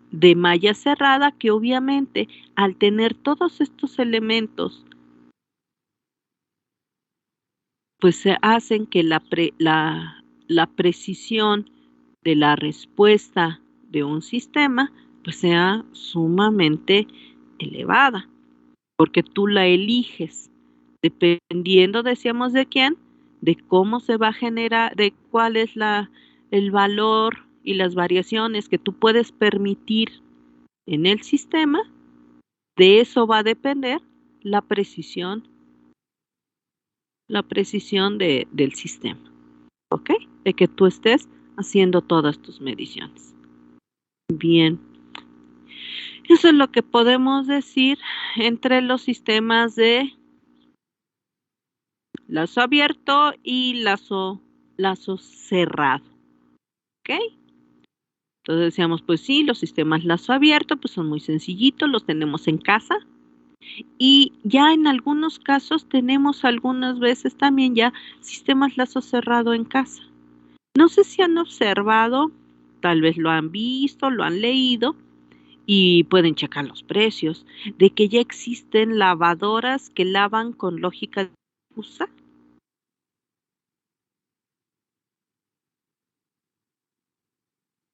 Speaker 1: de malla cerrada, que obviamente al tener todos estos elementos, pues se hacen que la precisión de la respuesta de un sistema pues sea sumamente elevada, porque tú la eliges, dependiendo, decíamos, de quién, de cómo se va a generar, de cuál es el valor y las variaciones que tú puedes permitir en el sistema, de eso va a depender la precisión, del sistema, ¿ok? De que tú estés haciendo todas tus mediciones. Bien, eso es lo que podemos decir entre los sistemas de lazo abierto y lazo cerrado, ¿ok? Entonces decíamos, pues sí, los sistemas lazo abierto pues son muy sencillitos, los tenemos en casa y ya en algunos casos tenemos algunas veces también ya sistemas lazo cerrado en casa. No sé si han observado, tal vez lo han visto, lo han leído y pueden checar los precios, de que ya existen lavadoras que lavan con lógica difusa.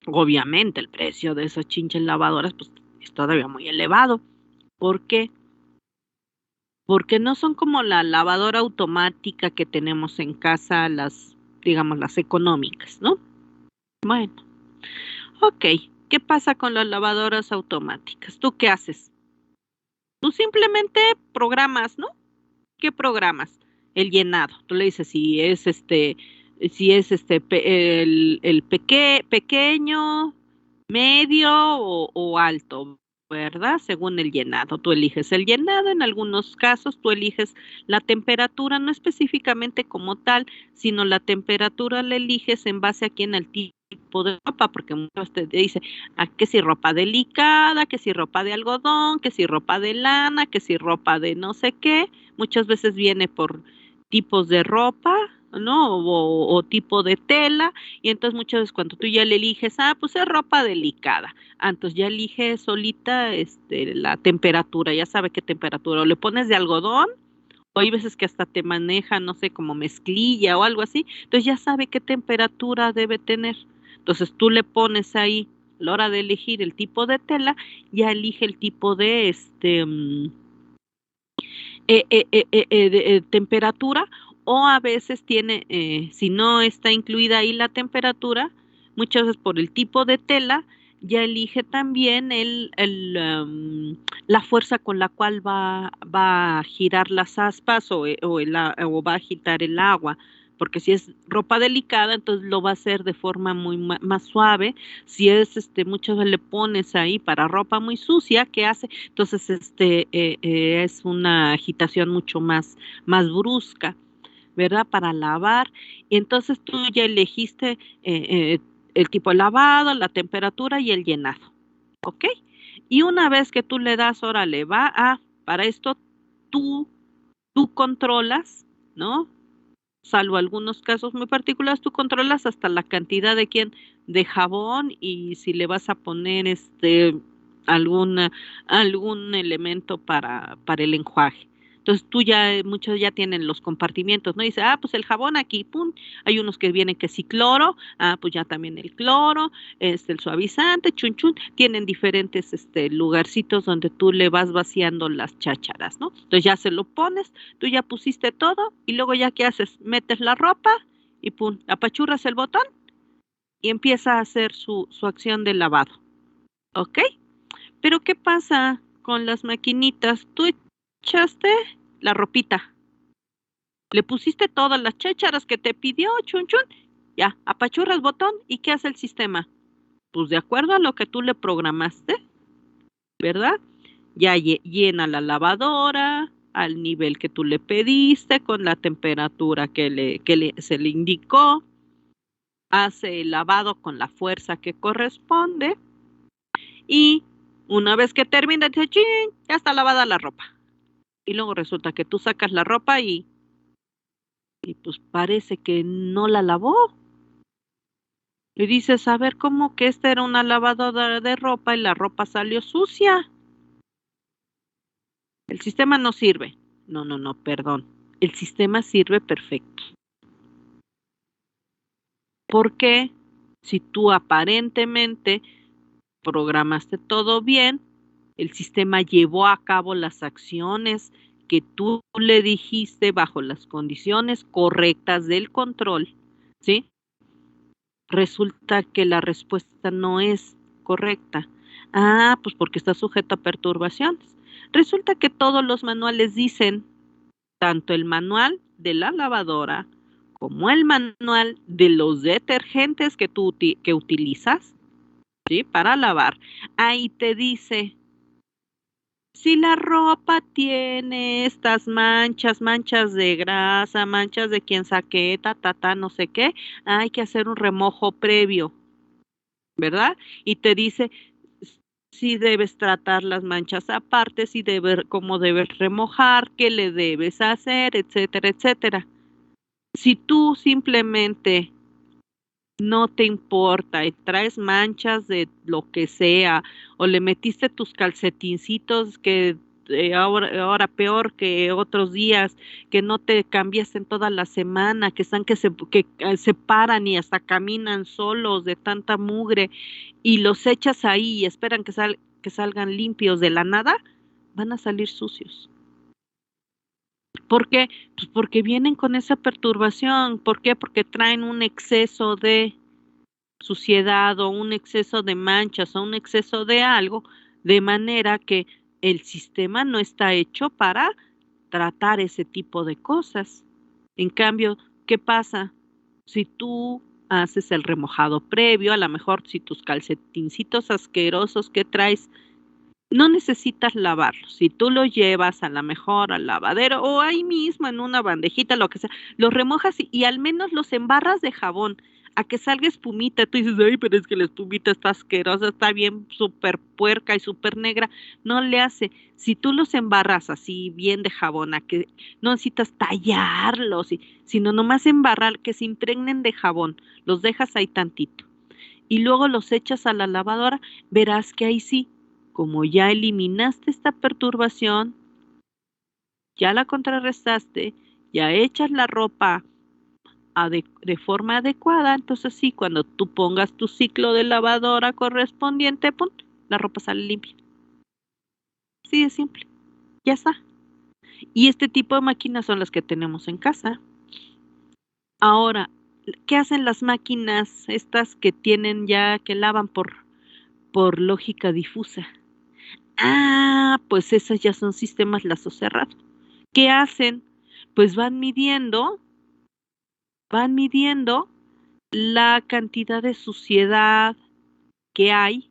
Speaker 1: Obviamente el precio de esas chinches lavadoras pues es todavía muy elevado. ¿Por qué? porque no son como la lavadora automática que tenemos en casa, digamos, las económicas, ¿no? Bueno, ok. ¿Qué pasa con las lavadoras automáticas? ¿Tú qué haces? Tú simplemente programas, ¿no? ¿Qué programas? El llenado. Tú le dices si es pequeño, medio o alto, ¿verdad? Según el llenado. Tú eliges el llenado, en algunos casos tú eliges la temperatura, no específicamente como tal, sino la temperatura la eliges en base aquí en el tipo de ropa, porque muchos te dice que si ropa delicada, que si ropa de algodón, que si ropa de lana, que si ropa de no sé qué. Muchas veces viene por tipos de ropa, ¿no? O tipo de tela, y entonces muchas veces cuando tú ya le eliges, pues es ropa delicada, entonces ya elige solita la temperatura, ya sabe qué temperatura, o le pones de algodón, o hay veces que hasta te maneja, no sé, como mezclilla o algo así, entonces ya sabe qué temperatura debe tener. Entonces tú le pones ahí, a la hora de elegir el tipo de tela, ya elige el tipo de temperatura, o a veces tiene, si no está incluida ahí la temperatura, muchas veces por el tipo de tela, ya elige también la fuerza con la cual va a girar las aspas o va a agitar el agua. Porque si es ropa delicada, entonces lo va a hacer de forma muy más suave. Si es, muchas veces le pones ahí para ropa muy sucia, ¿qué hace? Entonces, es una agitación mucho más brusca, ¿verdad? Para lavar. Y entonces tú ya elegiste el tipo de lavado, la temperatura y el llenado, ¿ok? Y una vez que tú le das, órale, para esto tú, tú controlas, ¿no? Salvo algunos casos muy particulares, tú controlas hasta la cantidad de jabón y si le vas a poner alguna, algún elemento para el enjuague. Entonces tú ya, muchos ya tienen los compartimientos, ¿no? Dice, pues el jabón aquí, pum, hay unos que vienen que sí cloro, pues ya también el cloro, el suavizante, chun chun, tienen diferentes lugarcitos donde tú le vas vaciando las chácharas, ¿no? Entonces ya se lo pones, tú ya pusiste todo y luego ya qué haces, metes la ropa y pum, apachurras el botón y empieza a hacer su acción de lavado, ¿ok? Pero ¿qué pasa con las maquinitas? Tú echaste la ropita, le pusiste todas las chácharas que te pidió, chun chun, ya, apachurras botón y ¿qué hace el sistema? Pues de acuerdo a lo que tú le programaste, ¿verdad? Ya llena la lavadora al nivel que tú le pediste, con la temperatura se le indicó, hace el lavado con la fuerza que corresponde y una vez que termina, dice, ¡chin! Ya está lavada la ropa. Y luego resulta que tú sacas la ropa y pues parece que no la lavó. Y dices, a ver, ¿cómo que esta era una lavadora de ropa y la ropa salió sucia? El sistema no sirve. No, no, no, perdón. El sistema sirve perfecto. Porque si tú aparentemente programaste todo bien, el sistema llevó a cabo las acciones que tú le dijiste bajo las condiciones correctas del control, ¿sí? Resulta que la respuesta no es correcta. Pues porque está sujeto a perturbaciones. Resulta que todos los manuales dicen, tanto el manual de la lavadora como el manual de los detergentes que utilizas, ¿sí? Para lavar. Ahí te dice, si la ropa tiene estas manchas de grasa, manchas de quién saque, no sé qué, hay que hacer un remojo previo, ¿verdad? Y te dice si debes tratar las manchas aparte, cómo debes remojar, qué le debes hacer, etcétera, etcétera. Si tú simplemente no te importa y traes manchas de lo que sea, o le metiste tus calcetincitos que ahora peor que otros días, que no te cambiaste en toda la semana, que se paran y hasta caminan solos de tanta mugre, y los echas ahí y esperan que salgan limpios de la nada, van a salir sucios. ¿Por qué? Pues porque vienen con esa perturbación. ¿Por qué? Porque traen un exceso de suciedad o un exceso de manchas o un exceso de algo, de manera que el sistema no está hecho para tratar ese tipo de cosas. En cambio, ¿qué pasa? Si tú haces el remojado previo, a lo mejor si tus calcetincitos asquerosos que traes no necesitas lavarlos. Si tú los llevas a la mejor al lavadero o ahí mismo en una bandejita, lo que sea, los remojas y al menos los embarras de jabón a que salga espumita. Tú dices, ay, pero es que la espumita está asquerosa, está bien súper puerca y súper negra. No le hace. Si tú los embarras así bien de jabón, a que no necesitas tallarlos, sino nomás embarrar, que se impregnen de jabón, los dejas ahí tantito y luego los echas a la lavadora, verás que ahí sí, como ya eliminaste esta perturbación, ya la contrarrestaste, ya echas la ropa de forma adecuada, entonces sí, cuando tú pongas tu ciclo de lavadora correspondiente, punto, la ropa sale limpia. Sí, es simple, ya está. Y este tipo de máquinas son las que tenemos en casa. Ahora, ¿qué hacen las máquinas estas que tienen ya, que lavan por lógica difusa? Ah, pues esas ya son sistemas lazo cerrado. ¿Qué hacen? Pues van midiendo la cantidad de suciedad que hay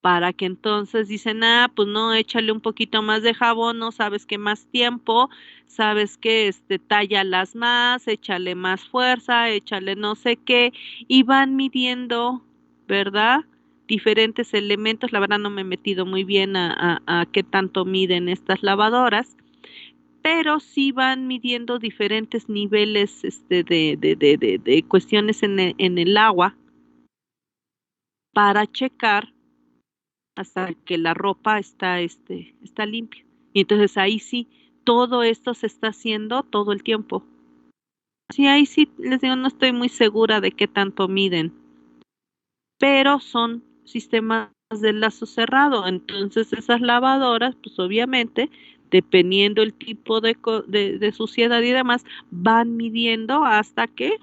Speaker 1: para que entonces dicen, ah, pues no, échale un poquito más de jabón, no sabes qué más tiempo, sabes que tállalas más, échale más fuerza, échale no sé qué, y van midiendo, ¿verdad? Diferentes elementos, la verdad no me he metido muy bien a qué tanto miden estas lavadoras, pero sí van midiendo diferentes niveles de cuestiones en el agua para checar hasta que la ropa está limpia. Y entonces ahí sí, todo esto se está haciendo todo el tiempo. Sí, ahí sí, les digo, no estoy muy segura de qué tanto miden, pero son sistemas de lazo cerrado. Entonces esas lavadoras, pues obviamente, dependiendo el tipo de suciedad y demás, van midiendo hasta que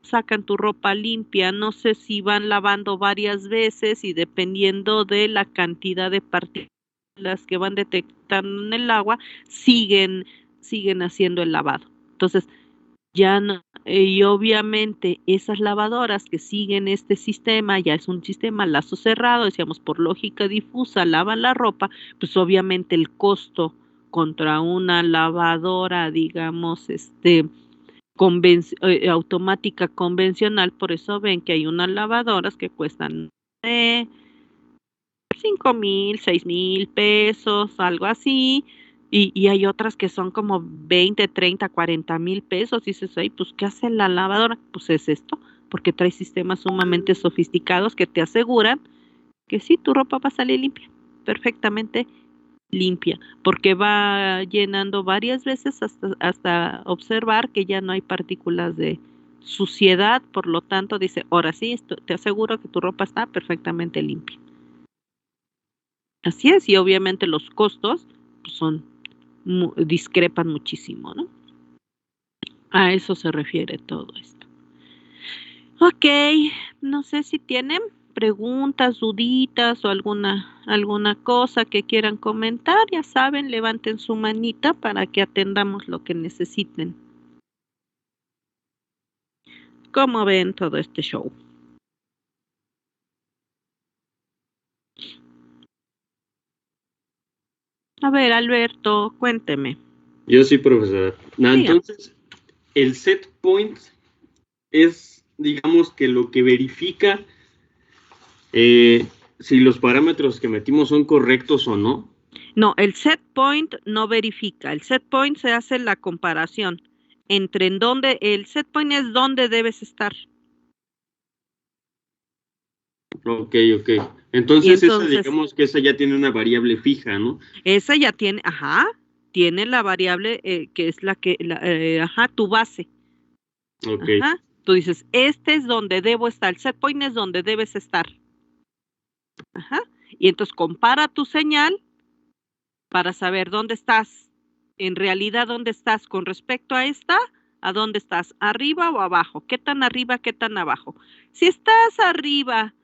Speaker 1: sacan tu ropa limpia. No sé si van lavando varias veces y dependiendo de la cantidad de partículas que van detectando en el agua, siguen haciendo el lavado. Entonces, ya no, y obviamente esas lavadoras que siguen este sistema, ya es un sistema lazo cerrado, decíamos por lógica difusa, lavan la ropa, pues obviamente el costo contra una lavadora, digamos, automática convencional, por eso ven que hay unas lavadoras que cuestan 5,000, 6,000 pesos, algo así, y hay otras que son como 20, 30, 40,000 pesos. Y dices, ay, pues, ¿qué hace la lavadora? Pues es esto, porque trae sistemas sumamente sofisticados que te aseguran que sí, tu ropa va a salir limpia, perfectamente limpia, porque va llenando varias veces hasta observar que ya no hay partículas de suciedad, por lo tanto dice, ahora sí, te aseguro que tu ropa está perfectamente limpia. Así es, y obviamente los costos pues, discrepan muchísimo, ¿no? A eso se refiere todo esto. Ok, no sé si tienen preguntas, duditas o alguna cosa que quieran comentar, ya saben, levanten su manita para que atendamos lo que necesiten. ¿Cómo ven todo este show? A ver, Alberto, cuénteme.
Speaker 2: Yo sí, profesor.
Speaker 1: Dígame.
Speaker 2: Entonces, el set point es, digamos, que lo que verifica si los parámetros que metimos son correctos o no.
Speaker 1: No, el set point no verifica. El set point se hace la comparación entre en dónde, el set point es dónde debes estar.
Speaker 2: Ok, ok.
Speaker 1: Y
Speaker 2: Entonces, esa,
Speaker 1: entonces,
Speaker 2: digamos que esa ya tiene una variable fija, ¿no?
Speaker 1: esa ya tiene, ajá, tiene la variable que es ajá, tu base.
Speaker 2: Ok.
Speaker 1: Ajá. Tú dices, este es donde debo estar, el set point es donde debes estar. Ajá. Y entonces compara tu señal para saber dónde estás. en realidad dónde estás con respecto a esta, a dónde estás, arriba o abajo, qué tan arriba, qué tan abajo. Si estás arriba,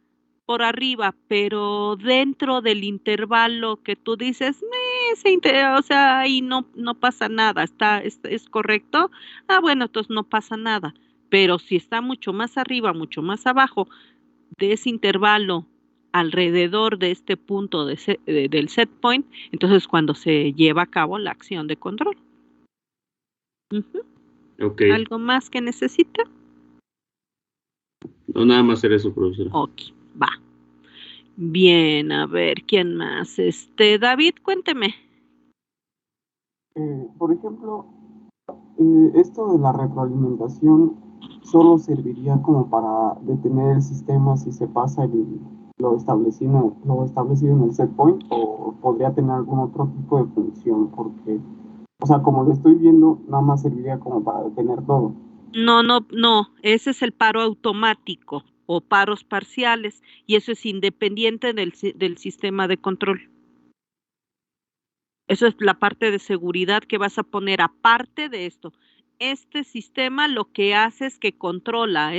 Speaker 1: por arriba, pero dentro del intervalo que tú dices, o sea, ahí no pasa nada, es correcto, bueno, entonces no pasa nada. Pero si está mucho más arriba, mucho más abajo de ese intervalo, alrededor de este punto del set point, entonces cuando se lleva a cabo la acción de control.
Speaker 2: Ok.
Speaker 1: ¿Algo más que necesita?
Speaker 2: No, nada más era eso, profesora.
Speaker 1: Ok, va. Bien, a ver, ¿quién más? David, cuénteme.
Speaker 3: Por ejemplo, esto de la retroalimentación solo serviría como para detener el sistema si se pasa lo establecido en el set point, o podría tener algún otro tipo de función, porque, o sea, como lo estoy viendo, nada más serviría como para detener todo.
Speaker 1: No, ese es el paro automático o paros parciales, y eso es independiente del sistema de control. Eso es la parte de seguridad que vas a poner aparte de esto. Este sistema lo que hace es que controla,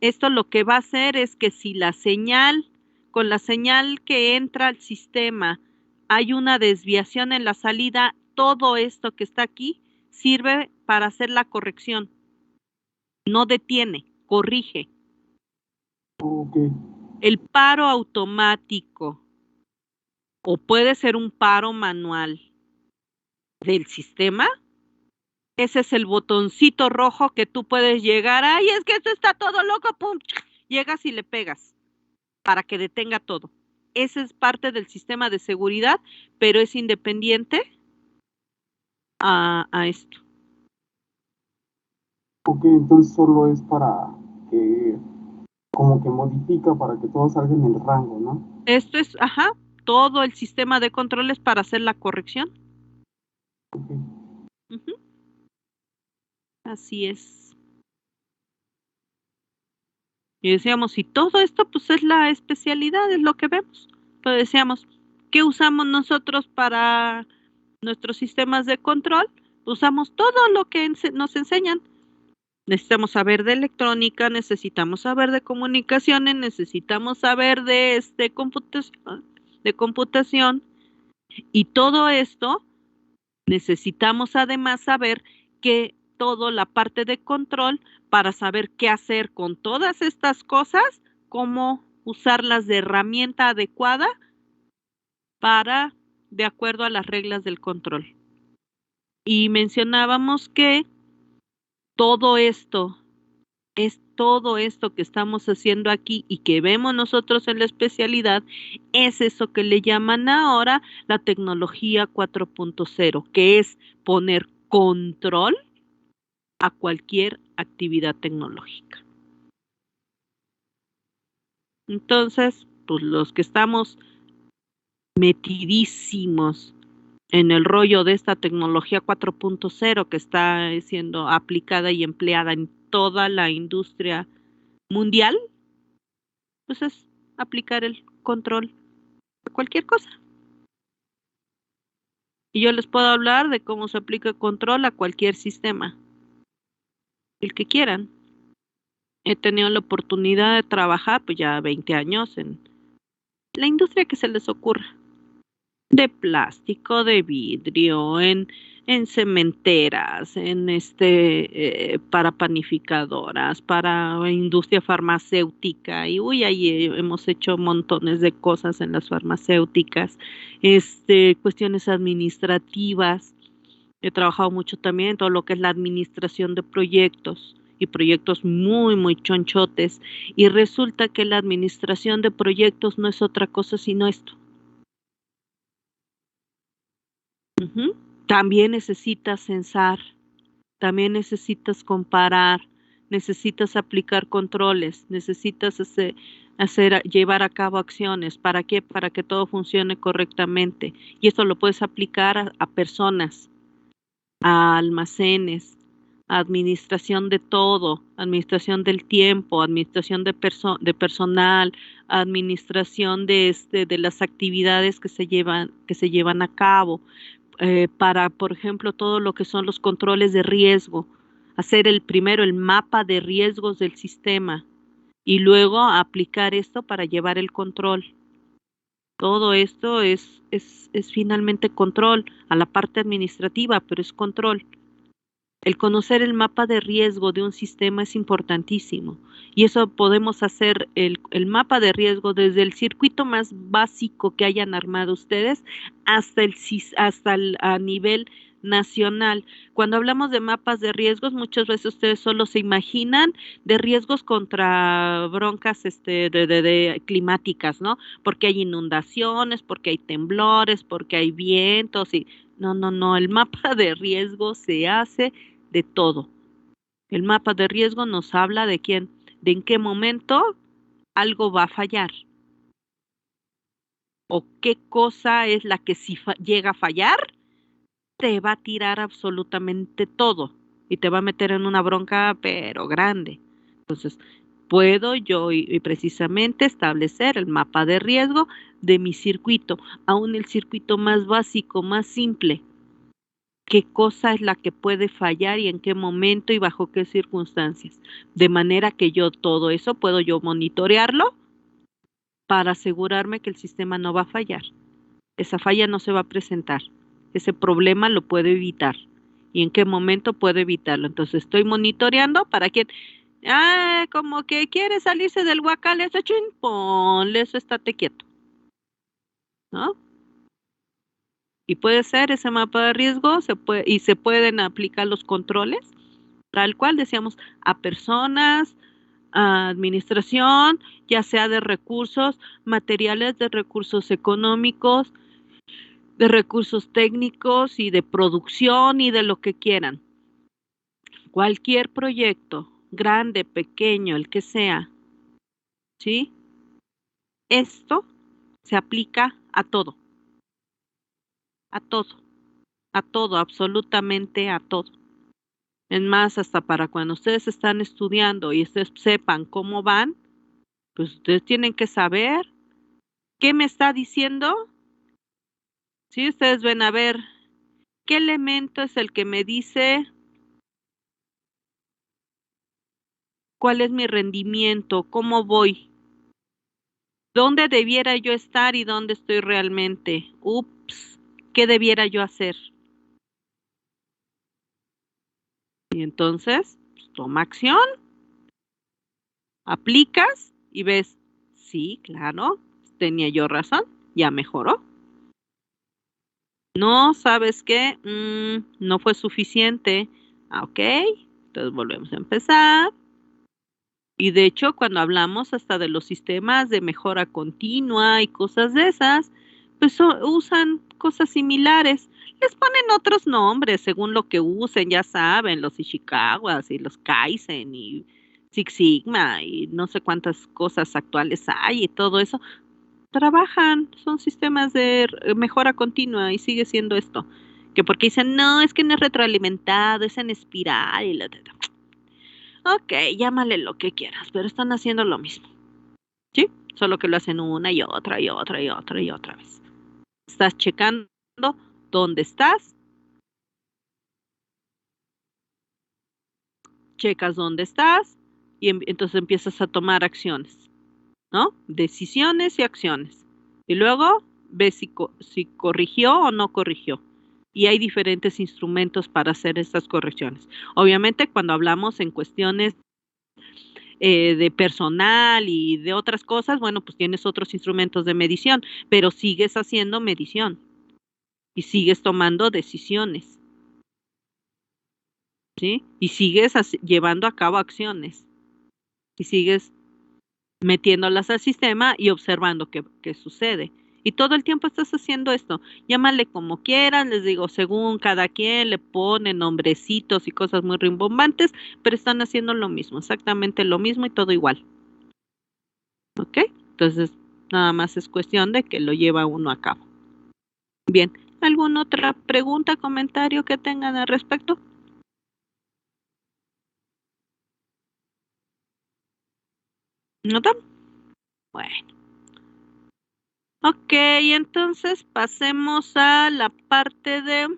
Speaker 1: esto lo que va a hacer es que si con la señal que entra al sistema, hay una desviación en la salida, todo esto que está aquí sirve para hacer la corrección. No detiene, corrige.
Speaker 3: Okay.
Speaker 1: El paro automático, o puede ser un paro manual del sistema, ese es el botoncito rojo que tú puedes llegar. Ay, es que esto está todo loco, pum. Llegas y le pegas para que detenga todo. Ese es parte del sistema de seguridad, pero es independiente a esto.
Speaker 3: Ok, entonces solo es para que, como que modifica para que todo salga en el rango, ¿no?
Speaker 1: Esto es, todo el sistema de controles para hacer la corrección.
Speaker 3: Okay.
Speaker 1: Así es. Y decíamos, y todo esto pues es la especialidad, es lo que vemos. Pero decíamos, ¿qué usamos nosotros para nuestros sistemas de control? Usamos todo lo que nos enseñan. Necesitamos saber de electrónica, necesitamos saber de comunicaciones, necesitamos saber de computación, y todo esto necesitamos además saber que toda la parte de control para saber qué hacer con todas estas cosas, cómo usarlas de herramienta adecuada de acuerdo a las reglas del control. Y mencionábamos que todo esto que estamos haciendo aquí y que vemos nosotros en la especialidad, es eso que le llaman ahora la tecnología 4.0, que es poner control a cualquier actividad tecnológica. Entonces, pues los que estamos metidísimos en el rollo de esta tecnología 4.0 que está siendo aplicada y empleada en toda la industria mundial, pues es aplicar el control a cualquier cosa. Y yo les puedo hablar de cómo se aplica el control a cualquier sistema, el que quieran. He tenido la oportunidad de trabajar pues ya 20 años en la industria que se les ocurra, de plástico, de vidrio, en cementeras, para panificadoras, para industria farmacéutica, y ahí hemos hecho montones de cosas en las farmacéuticas, cuestiones administrativas. He trabajado mucho también en todo lo que es la administración de proyectos, y proyectos muy, muy chonchotes, y resulta que la administración de proyectos no es otra cosa sino esto. También necesitas censar, también necesitas comparar, necesitas aplicar controles, necesitas llevar a cabo acciones. ¿Para qué? Para que todo funcione correctamente. Y esto lo puedes aplicar a personas, a almacenes, a administración de todo, administración del tiempo, administración de personal, administración de las actividades que se llevan a cabo. para, por ejemplo, todo lo que son los controles de riesgo, hacer primero el mapa de riesgos del sistema y luego aplicar esto para llevar el control. Todo esto es finalmente control a la parte administrativa, pero es control. El conocer el mapa de riesgo de un sistema es importantísimo. Y eso podemos hacer el mapa de riesgo desde el circuito más básico que hayan armado ustedes hasta a nivel nacional. Cuando hablamos de mapas de riesgos, muchas veces ustedes solo se imaginan de riesgos contra broncas de climáticas, ¿no? Porque hay inundaciones, porque hay temblores, porque hay vientos y no, no, no, el mapa de riesgo se hace de todo. El mapa de riesgo nos habla de quién, de en qué momento algo va a fallar o qué cosa es la que si llega a fallar, te va a tirar absolutamente todo y te va a meter en una bronca, pero grande. Entonces, puedo yo y precisamente establecer el mapa de riesgo de mi circuito, aún el circuito más básico, más simple, qué cosa es la que puede fallar y en qué momento y bajo qué circunstancias. De manera que yo todo eso puedo yo monitorearlo para asegurarme que el sistema no va a fallar. Esa falla no se va a presentar. Ese problema lo puedo evitar. ¿Y en qué momento puedo evitarlo? Entonces estoy monitoreando para que, como que quiere salirse del huacal, eso, chin, ponle eso, estate quieto, ¿no? Y puede ser ese mapa de riesgo, y se pueden aplicar los controles tal cual decíamos, a personas, a administración, ya sea de recursos materiales, de recursos económicos, de recursos técnicos y de producción y de lo que quieran. Cualquier proyecto, grande, pequeño, el que sea, ¿sí? Esto se aplica a todo, a todo, absolutamente a todo. Es más, hasta para cuando ustedes están estudiando y ustedes sepan cómo van, pues ustedes tienen que saber qué me está diciendo. Si ustedes ven a ver qué elemento es el que me dice cuál es mi rendimiento, cómo voy, dónde debiera yo estar y dónde estoy realmente. Ups, ¿qué debiera yo hacer? Y entonces, pues, toma acción, aplicas y ves, sí, claro, tenía yo razón, ya mejoró. No, ¿sabes qué? No fue suficiente. Ok, entonces volvemos a empezar. Y de hecho, cuando hablamos hasta de los sistemas de mejora continua y cosas de esas, pues usan cosas similares. Les ponen otros nombres según lo que usen, ya saben, los Ishikawas y los Kaizen y Six Sigma y no sé cuántas cosas actuales hay y todo eso. Trabajan, son sistemas de mejora continua y sigue siendo esto. Que porque dicen, no, es que no es retroalimentado, es en espiral y Ok, llámale lo que quieras, pero están haciendo lo mismo, ¿sí? Solo que lo hacen una y otra y otra y otra y otra vez. Estás checando dónde estás, checas dónde estás y entonces empiezas a tomar acciones, ¿no? Decisiones y acciones. Y luego ves si corrigió o no corrigió. Y hay diferentes instrumentos para hacer estas correcciones. Obviamente, cuando hablamos en cuestiones de personal y de otras cosas, bueno, pues tienes otros instrumentos de medición, pero sigues haciendo medición y sigues tomando decisiones, ¿sí? Y sigues llevando a cabo acciones y sigues metiéndolas al sistema y observando qué sucede. Y todo el tiempo estás haciendo esto. Llámale como quieran, les digo, según cada quien le pone nombrecitos y cosas muy rimbombantes, pero están haciendo lo mismo, exactamente lo mismo y todo igual. ¿Ok? Entonces, nada más es cuestión de que lo lleva uno a cabo. Bien, ¿alguna otra pregunta, comentario que tengan al respecto? ¿No tan? Bueno, Ok, entonces pasemos a la parte de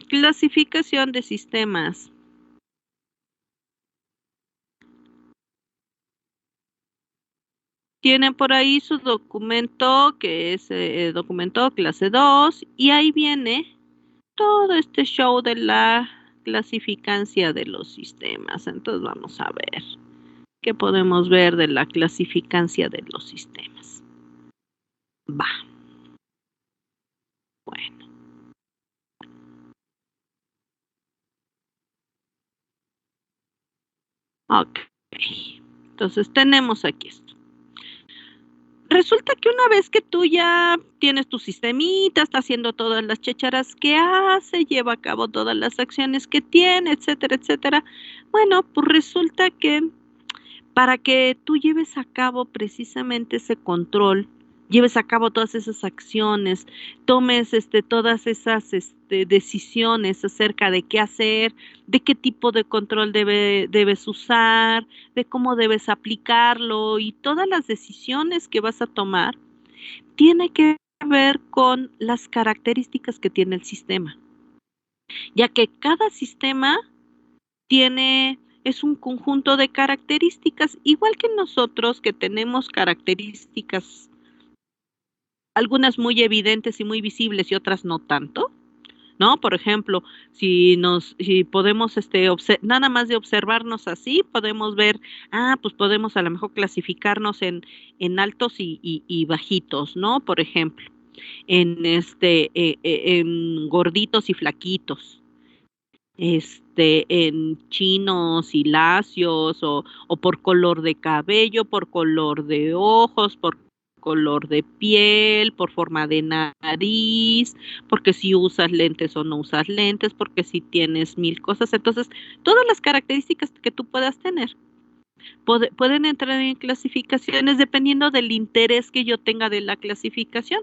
Speaker 1: clasificación de sistemas. Tienen por ahí su documento, que es documento clase 2, y ahí viene todo este show de la clasificancia de los sistemas. Entonces vamos a ver qué podemos ver de la clasificancia de los sistemas. Va. Bueno. Ok. Entonces tenemos aquí esto. Resulta que una vez que tú ya tienes tu sistemita, está haciendo todas las chácharas que hace, lleva a cabo todas las acciones que tiene, etcétera, etcétera. Bueno, pues resulta que para que tú lleves a cabo precisamente ese control, lleves a cabo todas esas acciones, tomes todas esas decisiones acerca de qué hacer, de qué tipo de control debes usar, de cómo debes aplicarlo y todas las decisiones que vas a tomar, tiene que ver con las características que tiene el sistema, ya que cada sistema es un conjunto de características, igual que nosotros que tenemos características, algunas muy evidentes y muy visibles y otras no tanto, ¿no? Por ejemplo, si podemos, nada más de observarnos así, podemos ver, pues podemos a lo mejor clasificarnos en altos y bajitos, ¿no? Por ejemplo, en gorditos y flaquitos, en chinos y lacios, o por color de cabello, por color de ojos, por color de piel, por forma de nariz, porque si usas lentes o no usas lentes, porque si tienes mil cosas. Entonces, todas las características que tú puedas tener pueden entrar en clasificaciones dependiendo del interés que yo tenga de la clasificación,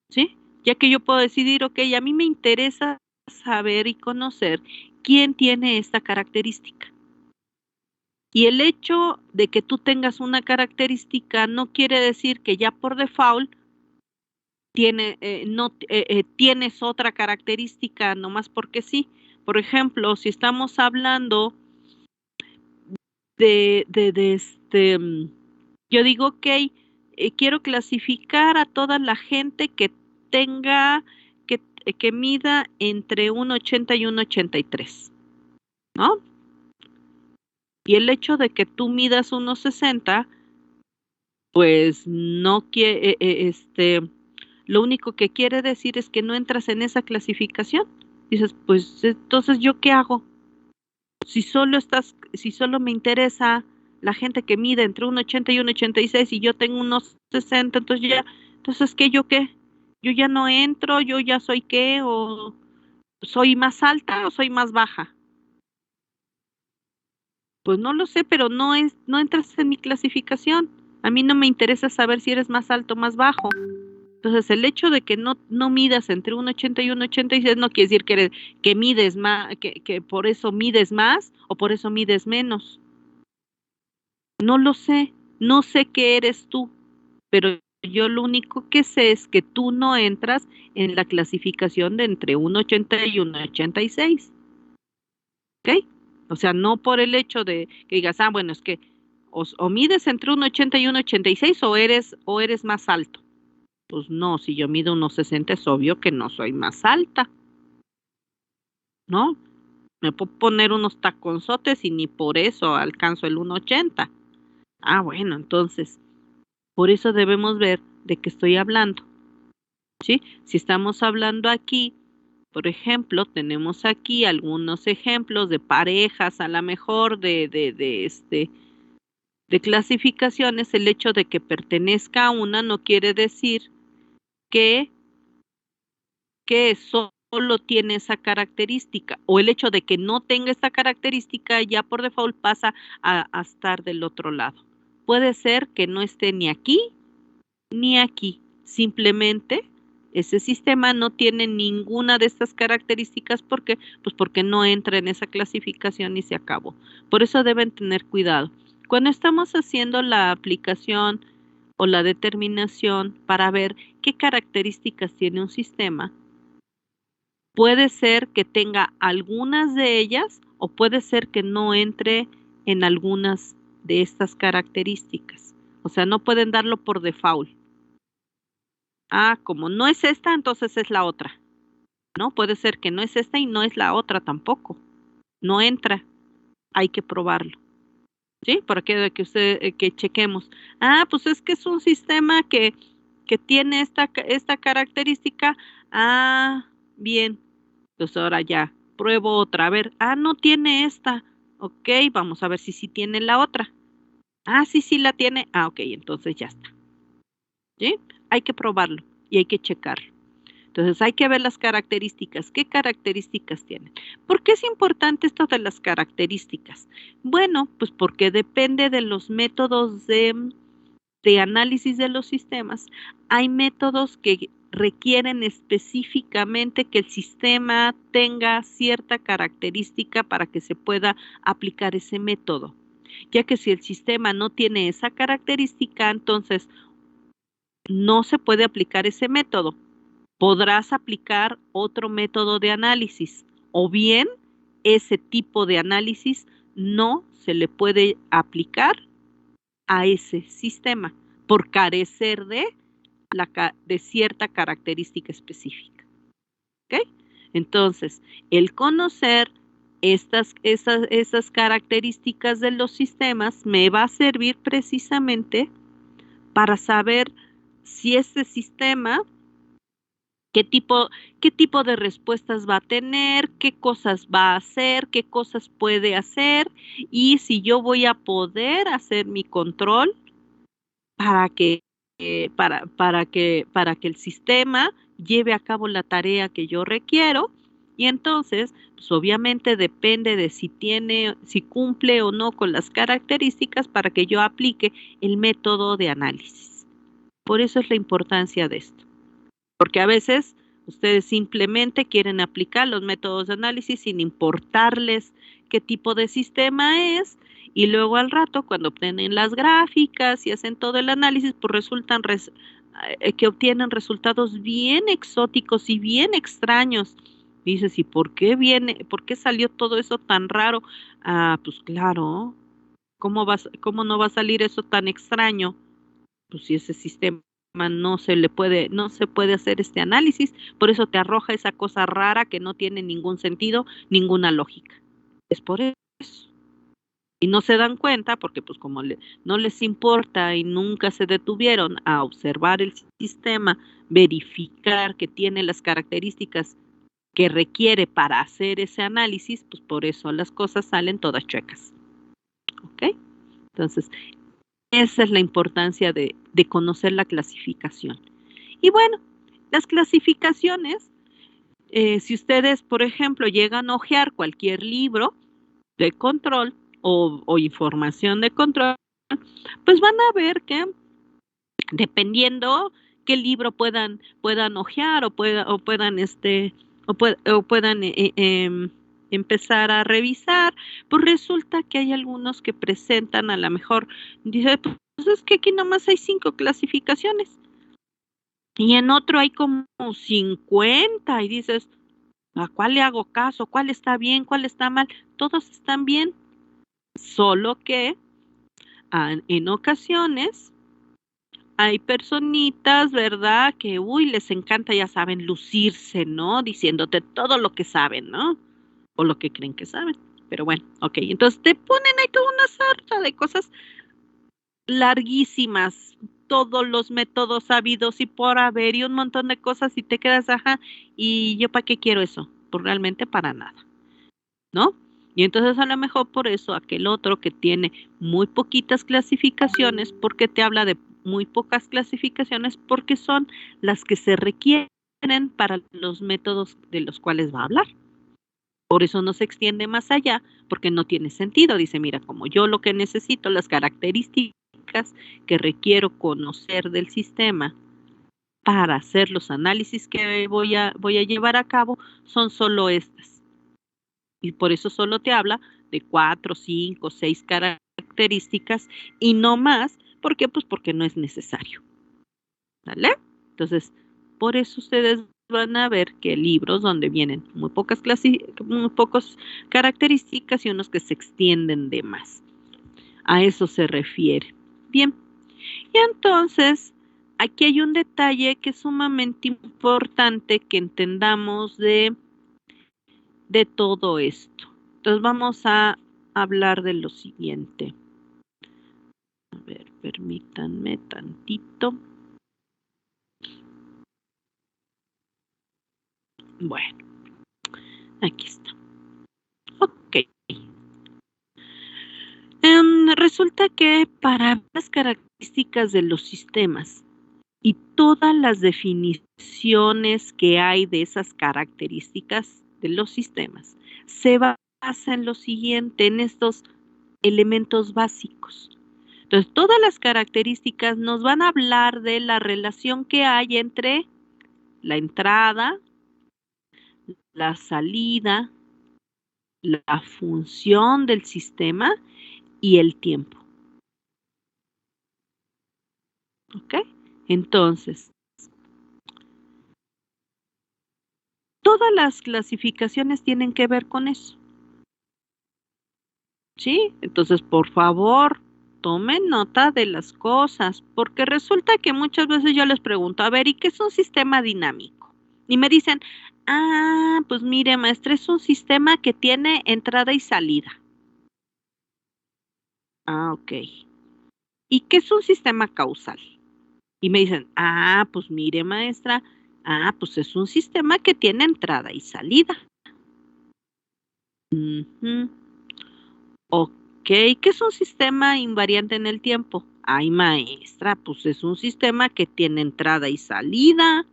Speaker 1: ¿sí? Ya que yo puedo decidir, ok, a mí me interesa saber y conocer quién tiene esta característica. Y el hecho de que tú tengas una característica no quiere decir que ya por default tienes otra característica nomás porque sí. Por ejemplo, si estamos hablando yo digo, ok, quiero clasificar a toda la gente que tenga, que mida entre 1,80 y 1,83, ¿no? Y el hecho de que tú midas 1,60, pues no quiere, lo único que quiere decir es que no entras en esa clasificación. Dices, pues entonces, ¿yo qué hago? Si solo me interesa la gente que mide entre 1,80 y 1,86 y yo tengo unos 60, entonces ¿qué? ¿Yo qué? Yo ya no entro, yo ya soy qué, o soy más alta o soy más baja. Pues no lo sé, pero no entras en mi clasificación. A mí no me interesa saber si eres más alto o más bajo. Entonces, el hecho de que no midas entre 1,80 y 1,86 no quiere decir que mides más, que por eso mides más o por eso mides menos. No lo sé, no sé qué eres tú, pero yo lo único que sé es que tú no entras en la clasificación de entre 1,80 y 1,86. ¿Ok? O sea, no por el hecho de que digas, bueno, es que o mides entre 1,80 y 1,86 o eres más alto. Pues no, si yo mido 1,60 es obvio que no soy más alta, ¿no? Me puedo poner unos taconzotes y ni por eso alcanzo el 1,80. Bueno, entonces, por eso debemos ver de qué estoy hablando, ¿sí? Si estamos hablando aquí, por ejemplo, tenemos aquí algunos ejemplos de parejas, a lo mejor de clasificaciones. El hecho de que pertenezca a una no quiere decir que solo tiene esa característica, o el hecho de que no tenga esta característica ya por default pasa a estar del otro lado. Puede ser que no esté ni aquí ni aquí, simplemente ese sistema no tiene ninguna de estas características porque no entra en esa clasificación y se acabó. Por eso deben tener cuidado. Cuando estamos haciendo la aplicación o la determinación para ver qué características tiene un sistema, puede ser que tenga algunas de ellas o puede ser que no entre en algunas de estas características. O sea, no pueden darlo por default. Ah, como no es esta, entonces es la otra. No, puede ser que no es esta y no es la otra tampoco. No entra. Hay que probarlo. ¿Sí? Para que que chequemos. Ah, pues es que es un sistema que tiene esta característica. Ah, bien. Entonces ahora ya pruebo otra. A ver, no tiene esta. Ok, vamos a ver si sí tiene la otra. Ah, sí la tiene. Ah, ok, entonces ya está. ¿Sí? Hay que probarlo y hay que checarlo. Entonces hay que ver las características. ¿Qué características tienen? ¿Por qué es importante esto de las características? Bueno, pues porque depende de los métodos de análisis de los sistemas. Hay métodos que requieren específicamente que el sistema tenga cierta característica para que se pueda aplicar ese método. Ya que si el sistema no tiene esa característica, entonces no se puede aplicar ese método. Podrás aplicar otro método de análisis o bien ese tipo de análisis no se le puede aplicar a ese sistema por carecer de cierta característica específica. ¿Ok? Entonces, el conocer esas características de los sistemas me va a servir precisamente para saber si este sistema qué tipo de respuestas va a tener, qué cosas va a hacer, qué cosas puede hacer y si yo voy a poder hacer mi control para que el sistema lleve a cabo la tarea que yo requiero y entonces pues obviamente depende de si cumple o no con las características para que yo aplique el método de análisis. Por eso es la importancia de esto. Porque a veces ustedes simplemente quieren aplicar los métodos de análisis sin importarles qué tipo de sistema es y luego al rato cuando obtienen las gráficas y hacen todo el análisis, pues resultan que obtienen resultados bien exóticos y bien extraños. Dices, ¿y por qué salió todo eso tan raro? Ah, pues claro, ¿cómo no va a salir eso tan extraño? Pues si ese sistema no se puede hacer este análisis, por eso te arroja esa cosa rara que no tiene ningún sentido, ninguna lógica. Es por eso. Y no se dan cuenta porque pues como no les importa y nunca se detuvieron a observar el sistema, verificar que tiene las características que requiere para hacer ese análisis, pues por eso las cosas salen todas chuecas. ¿Ok? Entonces, esa es la importancia de conocer la clasificación. Y bueno, las clasificaciones, si ustedes, por ejemplo, llegan a hojear cualquier libro de control o información de control, pues van a ver que dependiendo qué libro puedan hojear o puedan empezar a revisar, pues resulta que hay algunos que presentan a lo mejor, dice, pues es que aquí nomás hay 5 clasificaciones y en otro hay como 50 y dices, ¿a cuál le hago caso? ¿Cuál está bien? ¿Cuál está mal? Todos están bien, solo que en ocasiones hay personitas, ¿verdad? Que, les encanta, ya saben, lucirse, ¿no? Diciéndote todo lo que saben, ¿no? O lo que creen que saben. Pero bueno, ok. Entonces te ponen ahí toda una sarta de cosas larguísimas, todos los métodos habidos y por haber y un montón de cosas y te quedas, ajá, ¿y yo para qué quiero eso? Pues realmente para nada, ¿no? Y entonces a lo mejor por eso aquel otro que tiene muy poquitas clasificaciones, porque te habla de muy pocas clasificaciones, porque son las que se requieren para los métodos de los cuales va a hablar. Por eso no se extiende más allá, porque no tiene sentido. Dice, mira, como yo lo que necesito, las características que requiero conocer del sistema para hacer los análisis que voy a llevar a cabo, son solo estas. Y por eso solo te habla de 4, 5, 6 características y no más. ¿Por qué? Pues porque no es necesario. ¿Vale? Entonces, por eso ustedes van a ver que libros donde vienen muy pocas características y unos que se extienden de más. A eso se refiere. Bien. Y entonces, aquí hay un detalle que es sumamente importante que entendamos de todo esto. Entonces vamos a hablar de lo siguiente. A ver, permítanme tantito. Bueno, aquí está. Ok. Resulta que para las características de los sistemas y todas las definiciones que hay de esas características de los sistemas, se basa en lo siguiente, en estos elementos básicos. Entonces, todas las características nos van a hablar de la relación que hay entre la entrada, la salida, la función del sistema y el tiempo. ¿Ok? Entonces, todas las clasificaciones tienen que ver con eso. ¿Sí? Entonces, por favor, tomen nota de las cosas, porque resulta que muchas veces yo les pregunto, a ver, ¿y qué es un sistema dinámico? Y me dicen, ah, pues mire, maestra, es un sistema que tiene entrada y salida. Ah, ok. ¿Y qué es un sistema causal? Y me dicen, ah, pues mire, maestra, ah, pues es un sistema que tiene entrada y salida. Uh-huh. Ok, ¿qué es un sistema invariante en el tiempo? Ay, maestra, pues es un sistema que tiene entrada y salida.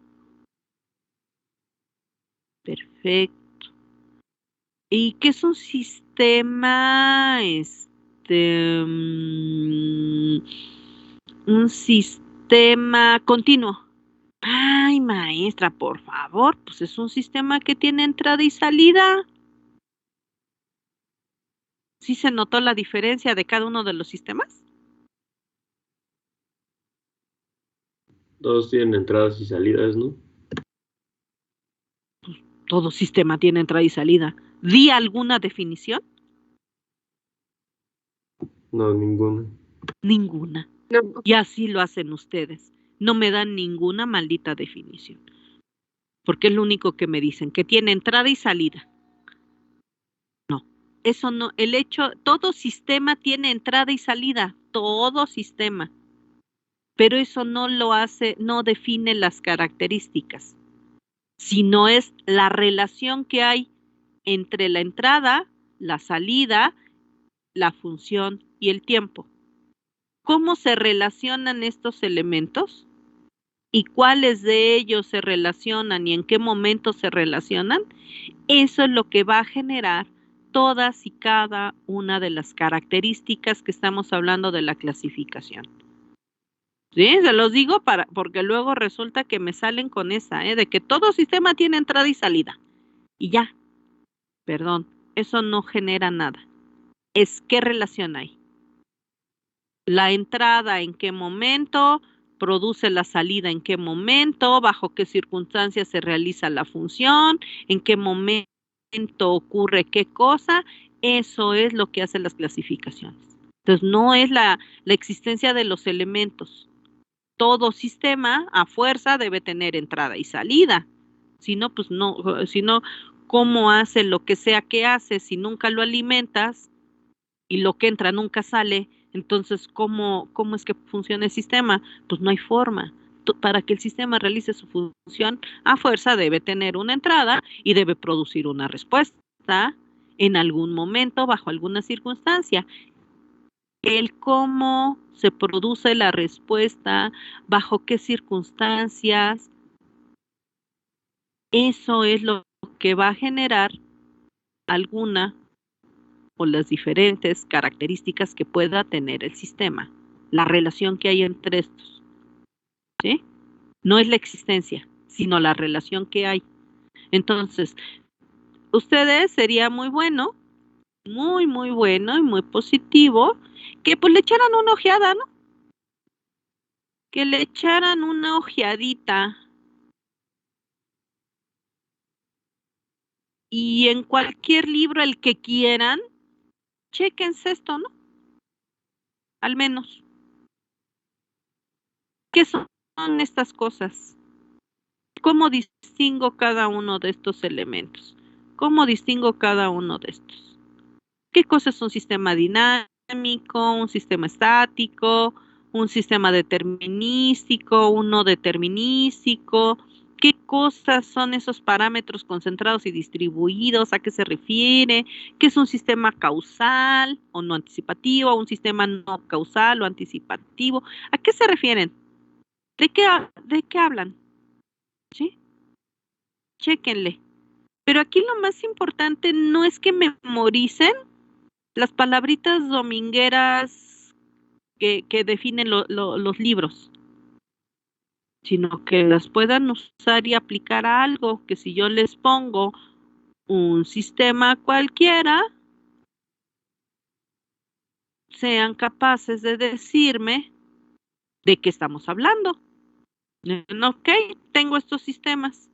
Speaker 1: Perfecto. ¿Y qué es un sistema, un sistema continuo? Ay, maestra, por favor, pues es un sistema que tiene entrada y salida. ¿Sí se notó la diferencia de cada uno de los sistemas?
Speaker 2: Todos tienen entradas y salidas, ¿no?
Speaker 1: Todo sistema tiene entrada y salida. ¿Di alguna definición?
Speaker 2: No, ninguna.
Speaker 1: Ninguna.
Speaker 4: No,
Speaker 1: Y así lo hacen ustedes. No me dan ninguna maldita definición. Porque es lo único que me dicen, que tiene entrada y salida. No, eso no. El hecho, todo sistema tiene entrada y salida. Todo sistema. Pero eso no lo hace, no define las características, sino es la relación que hay entre la entrada, la salida, la función y el tiempo. ¿Cómo se relacionan estos elementos? ¿Y cuáles de ellos se relacionan y en qué momento se relacionan? Eso es lo que va a generar todas y cada una de las características que estamos hablando de la clasificación. Sí, se los digo porque luego resulta que me salen con esa, de que todo sistema tiene entrada y salida. Y ya, perdón, eso no genera nada. Es qué relación hay. La entrada en qué momento, produce la salida en qué momento, bajo qué circunstancias se realiza la función, en qué momento ocurre qué cosa. Eso es lo que hacen las clasificaciones. Entonces, no es la existencia de los elementos. Todo sistema a fuerza debe tener entrada y salida. Si no, pues no, si no, ¿cómo hace lo que sea que hace si nunca lo alimentas y lo que entra nunca sale? Entonces, ¿cómo es que funciona el sistema? Pues no hay forma. Para que el sistema realice su función, a fuerza debe tener una entrada y debe producir una respuesta en algún momento, bajo alguna circunstancia. El cómo se produce la respuesta, bajo qué circunstancias, eso es lo que va a generar alguna o las diferentes características que pueda tener el sistema, la relación que hay entre estos, ¿sí? No es la existencia, sino la relación que hay. Entonces, ustedes sería muy bueno muy, muy bueno y muy positivo, que pues le echaran una ojeada, ¿no? Que le echaran una ojeadita. Y en cualquier libro, el que quieran, chéquense esto, ¿no? Al menos. ¿Qué son estas cosas? ¿Cómo distingo cada uno de estos elementos? ¿Cómo distingo cada uno de estos? ¿Qué cosa es un sistema dinámico, un sistema estático, un sistema determinístico, un no determinístico? ¿Qué cosas son esos parámetros concentrados y distribuidos? ¿A qué se refiere? ¿Qué es un sistema causal o no anticipativo? ¿Un sistema no causal o anticipativo? ¿A qué se refieren? ¿De qué hablan? ¿Sí? Chéquenle. Pero aquí lo más importante no es que memoricen las palabritas domingueras que definen los libros, sino que las puedan usar y aplicar a algo, que si yo les pongo un sistema cualquiera, sean capaces de decirme de qué estamos hablando. Ok, tengo estos sistemas.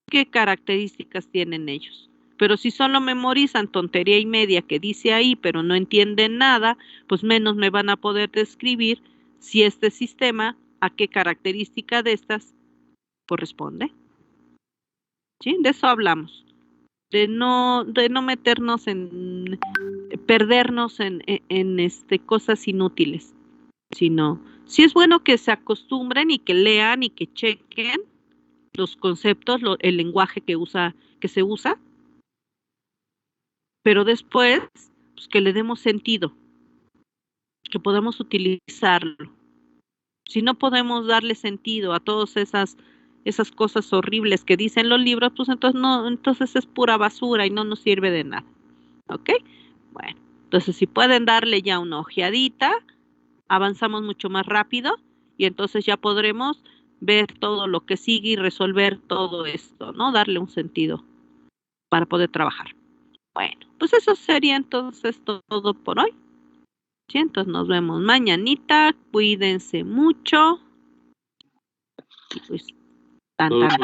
Speaker 1: ¿Qué características tienen ellos? Pero si solo memorizan tontería y media que dice ahí, pero no entienden nada, pues menos me van a poder describir si este sistema, a qué característica de estas corresponde. ¿Sí? De eso hablamos. De no meternos en, perdernos en cosas inútiles, sino, sí es bueno que se acostumbren y que lean y que chequen los conceptos, el lenguaje que se usa, pero después, pues que le demos sentido, que podamos utilizarlo. Si no podemos darle sentido a todas esas cosas horribles que dicen los libros, pues entonces no, entonces es pura basura y no nos sirve de nada. ¿Ok? Bueno, entonces si pueden darle ya una ojeadita, avanzamos mucho más rápido y entonces ya podremos ver todo lo que sigue y resolver todo esto, ¿no? Darle un sentido para poder trabajar. Bueno, pues eso sería entonces todo por hoy. Sí, entonces nos vemos mañanita. Cuídense mucho. Y pues, tan, tan.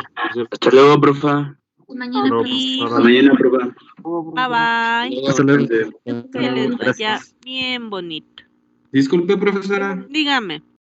Speaker 4: Hasta luego, profa.
Speaker 5: Mañana,
Speaker 1: Y
Speaker 2: Hasta mañana, profe.
Speaker 1: bye bye.
Speaker 4: Hasta luego.
Speaker 1: Que les vaya bien bonito.
Speaker 4: Disculpe, profesora.
Speaker 1: Dígame.